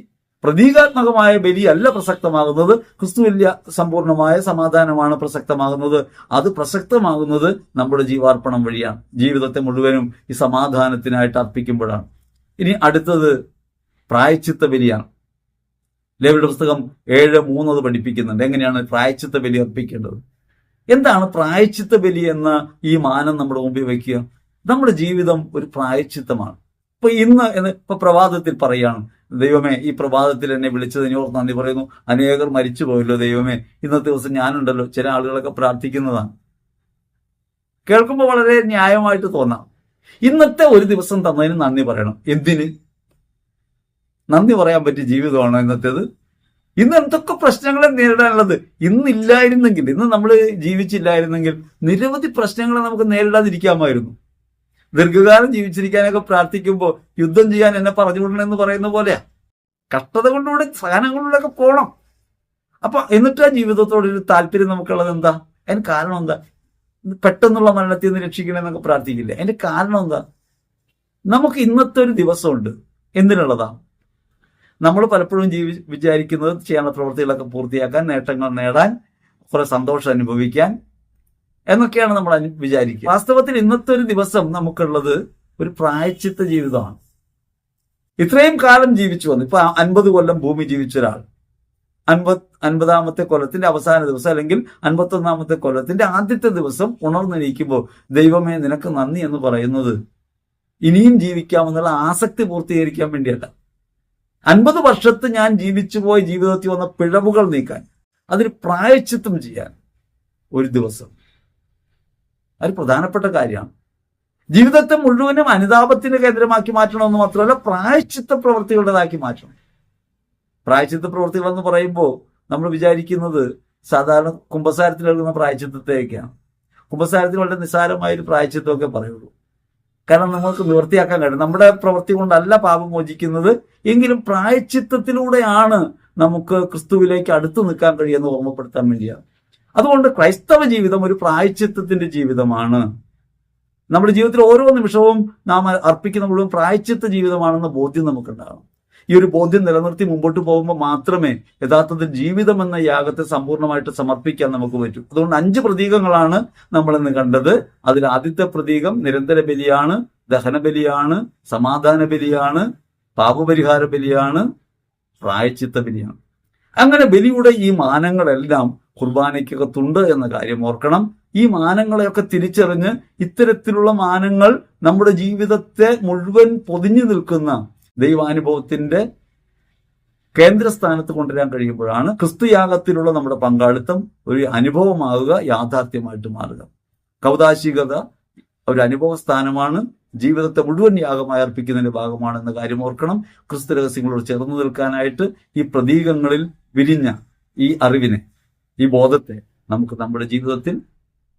പ്രതീകാത്മകമായ ബലി അല്ല പ്രസക്തമാകുന്നത്, ക്രിസ്തുവിന്റെ സമ്പൂർണമായ സമാധാനമാണ് പ്രസക്തമാകുന്നത്. അത് പ്രസക്തമാകുന്നത് നമ്മുടെ ജീവാർപ്പണം വഴിയാണ്. ജീവിതത്തെ മുഴുവനും ഈ സമാധാനത്തിനായിട്ട് അർപ്പിക്കുമ്പോഴാണ്. ഇനി അടുത്തത് പ്രായശ്ചിത്ത ബലിയാണ്. ലേവ്യരുടെ പുസ്തകം 7:3 അത് പഠിപ്പിക്കുന്നുണ്ട് എങ്ങനെയാണ് പ്രായശ്ചിത്ത ബലി അർപ്പിക്കേണ്ടത്. എന്താണ് പ്രായശ്ചിത്ത ബലി എന്ന ഈ മാനം നമ്മുടെ മുമ്പിൽ വയ്ക്കുക? നമ്മുടെ ജീവിതം ഒരു പ്രായശ്ചിത്തമാണ്. ഇപ്പൊ പ്രഭാതത്തിൽ പറയാണ്, ദൈവമേ ഈ പ്രഭാതത്തിൽ എന്നെ വിളിച്ചതിന് ഓർത്ത് നന്ദി പറയുന്നു, അനേകർ മരിച്ചു പോയല്ലോ ദൈവമേ, ഇന്നത്തെ ദിവസം ഞാനുണ്ടല്ലോ. ചില ആളുകളൊക്കെ പ്രാർത്ഥിക്കുന്നതാണ്, കേൾക്കുമ്പോൾ വളരെ ന്യായമായിട്ട് തോന്നാം. ഇന്നത്തെ ഒരു ദിവസം തന്നതിന് നന്ദി പറയണം. എന്തിന്? നന്ദി പറയാൻ പറ്റിയ ജീവിതമാണോ ഇന്നത്തേത്? ഇന്ന് എന്തൊക്കെ പ്രശ്നങ്ങളെ നേരിടാനുള്ളത്. ഇന്നില്ലായിരുന്നെങ്കിൽ, ഇന്ന് നമ്മൾ ജീവിച്ചില്ലായിരുന്നെങ്കിൽ നിരവധി പ്രശ്നങ്ങളെ നമുക്ക് നേരിടാതിരിക്കാമായിരുന്നു. ദീർഘകാലം ജീവിച്ചിരിക്കാനൊക്കെ പ്രാർത്ഥിക്കുമ്പോൾ യുദ്ധം ചെയ്യാൻ എന്നെ പറഞ്ഞു വിടണമെന്ന് പറയുന്ന പോലെയാ. കഷ്ടത കൊണ്ടുകൂടെ സഹനങ്ങളിലൂടെയൊക്കെ പോകണം. അപ്പൊ എന്നിട്ട് ആ ജീവിതത്തോടൊരു താല്പര്യം നമുക്കുള്ളത് എന്താ? അതിന് കാരണം എന്താ? പെട്ടെന്നുള്ള മരണത്തിൽ നിന്ന് രക്ഷിക്കണമെന്നൊക്കെ പ്രാർത്ഥിക്കില്ലേ? അതിന്റെ കാരണം എന്താ? നമുക്ക് ഇന്നത്തെ ഒരു ദിവസമുണ്ട്. എന്തിനുള്ളതാ? നമ്മൾ പലപ്പോഴും വിചാരിക്കുന്നത് ചെയ്യാനുള്ള പ്രവൃത്തികളൊക്കെ പൂർത്തിയാക്കാൻ, നേട്ടങ്ങൾ നേടാൻ, കുറെ സന്തോഷം അനുഭവിക്കാൻ എന്നൊക്കെയാണ് നമ്മൾ വിചാരിക്കുക. വാസ്തവത്തിൽ ഇന്നത്തെ ഒരു ദിവസം നമുക്കുള്ളത് ഒരു പ്രായശ്ചിത്ത ജീവിതമാണ്. ഇത്രയും കാലം ജീവിച്ചു വന്നു. ഇപ്പൊ 50 കൊല്ലം ഭൂമി ജീവിച്ച ഒരാൾ 50ാമത്തെ കൊല്ലത്തിന്റെ അവസാന ദിവസം അല്ലെങ്കിൽ 51ാമത്തെ കൊല്ലത്തിന്റെ ആദ്യത്തെ ദിവസം ഉണർന്നിരിക്കുമ്പോൾ ദൈവമേ നിനക്ക് നന്ദി എന്ന് പറയുന്നത് ഇനിയും ജീവിക്കാമെന്നുള്ള ആസക്തി പൂർത്തീകരിക്കാൻ വേണ്ടിയല്ല. 50 വർഷത്ത് ഞാൻ ജീവിച്ചു പോയ ജീവിതത്തിൽ വന്ന പിഴവുകൾ നീക്കാൻ, അതിന് പ്രായശ്ചിത്തം ചെയ്യാൻ ഒരു ദിവസം, അത് പ്രധാനപ്പെട്ട കാര്യമാണ്. ജീവിതത്തെ മുഴുവനും അനുതാപത്തിന്റെ കേന്ദ്രമാക്കി മാറ്റണമെന്ന് മാത്രമല്ല, പ്രായശ്ചിത്ത പ്രവൃത്തികളുടേതാക്കി മാറ്റണം. പ്രായശ്ചിത്ത പ്രവൃത്തികൾ എന്ന് പറയുമ്പോൾ നമ്മൾ വിചാരിക്കുന്നത് സാധാരണ കുമ്പസാരത്തിൽ എടുക്കുന്ന പ്രായശ്ചിത്തത്തെയൊക്കെയാണ്. കുമ്പസാരത്തിൽ വളരെ നിസ്സാരമായൊരു പ്രായശ്ചിത്തമൊക്കെ പറയുള്ളൂ. കാരണം നമുക്ക് നിവൃത്തിയാക്കാൻ കഴിയും. നമ്മുടെ പ്രവൃത്തി കൊണ്ടല്ല പാപം മോചിക്കുന്നത്, എങ്കിലും പ്രായശ്ചിത്തത്തിലൂടെയാണ് നമുക്ക് ക്രിസ്തുവിലേക്ക് അടുത്തു നിൽക്കാൻ കഴിയുമെന്ന് ഓർമ്മപ്പെടുത്താൻ വേണ്ടിയാണ്. അതുകൊണ്ട് ക്രൈസ്തവ ജീവിതം ഒരു പ്രായശ്ചിത്തത്തിന്റെ ജീവിതമാണ്. നമ്മുടെ ജീവിതത്തിൽ ഓരോ നിമിഷവും നാം അർപ്പിക്കുന്ന മുഴുവൻ പ്രായശ്ചിത്ത ജീവിതമാണെന്ന ബോധ്യം നമുക്കുണ്ടാകണം. ഈ ഒരു ബോധ്യം നിലനിർത്തി മുമ്പോട്ട് പോകുമ്പോൾ മാത്രമേ യഥാർത്ഥത്തിൽ ജീവിതം എന്ന യാഗത്തെ സമ്പൂർണ്ണമായിട്ട് സമർപ്പിക്കാൻ നമുക്ക് പറ്റൂ. അതുകൊണ്ട് 5 പ്രതീകങ്ങളാണ് നമ്മളിന്ന് കണ്ടത്. അതിൽ ആദ്യത്തെ പ്രതീകം നിരന്തര ബലിയാണ്, ദഹന ബലിയാണ്, സമാധാന ബലിയാണ്, പാപപരിഹാര ബലിയാണ്, പ്രായശ്ചിത്ത ബലിയാണ്. അങ്ങനെ ബലിയുടെ ഈ മാനങ്ങളെല്ലാം കുർബാനയ്ക്കകത്തുണ്ട് എന്ന കാര്യം ഓർക്കണം. ഈ മാനങ്ങളെയൊക്കെ തിരിച്ചറിഞ്ഞ് ഇത്തരത്തിലുള്ള മാനങ്ങൾ നമ്മുടെ ജീവിതത്തെ മുഴുവൻ പൊതിഞ്ഞു നിൽക്കുന്ന ദൈവാനുഭവത്തിന്റെ കേന്ദ്രസ്ഥാനത്ത് കൊണ്ടുവരാൻ കഴിയുമ്പോഴാണ് ക്രിസ്തുയാഗത്തിലുള്ള നമ്മുടെ പങ്കാളിത്തം ഒരു അനുഭവമാകുക, യാഥാർത്ഥ്യമായിട്ട് മാറുക. കൗദാശികത ഒരു അനുഭവ സ്ഥാനമാണ്, ജീവിതത്തെ മുഴുവൻ യാഗമായി അർപ്പിക്കുന്നതിന്റെ ഭാഗമാണെന്ന കാര്യം ഓർക്കണം. ക്രിസ്തു രഹസ്യങ്ങളോട് ചേർന്ന് നിൽക്കാനായിട്ട് ഈ പ്രതീകങ്ങളിൽ വിരിഞ്ഞ ഈ അറിവിനെ, ഈ ബോധത്തെ നമുക്ക് നമ്മുടെ ജീവിതത്തിൽ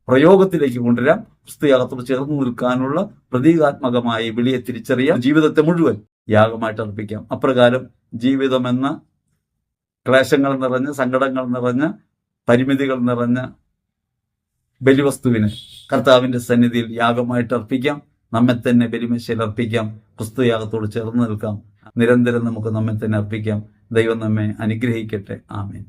പ്രയോഗത്തിലേക്ക് കൊണ്ടുവരാം. ക്രിസ്തുയാഗത്തോട് ചേർന്ന് നിൽക്കാനുള്ള പ്രതീകാത്മകമായ വിളിയെ തിരിച്ചറിയാം, ജീവിതത്തെ മുഴുവൻ യാഗമായിട്ട് അർപ്പിക്കാം. അപ്രകാരം ജീവിതമെന്ന ക്ലേശങ്ങൾ നിറഞ്ഞ, സങ്കടങ്ങൾ നിറഞ്ഞ, പരിമിതികൾ നിറഞ്ഞ ബലിവസ്തുവിന് കർത്താവിന്റെ സന്നിധിയിൽ യാഗമായിട്ട് അർപ്പിക്കാം. നമ്മെ തന്നെ ബലിമേശയിൽ അർപ്പിക്കാം. ക്രിസ്തുയാഗത്തോട് ചേർന്ന് നിൽക്കാം. നിരന്തരം നമുക്ക് നമ്മെ തന്നെ അർപ്പിക്കാം. ദൈവം നമ്മെ അനുഗ്രഹിക്കട്ടെ. ആമേൻ.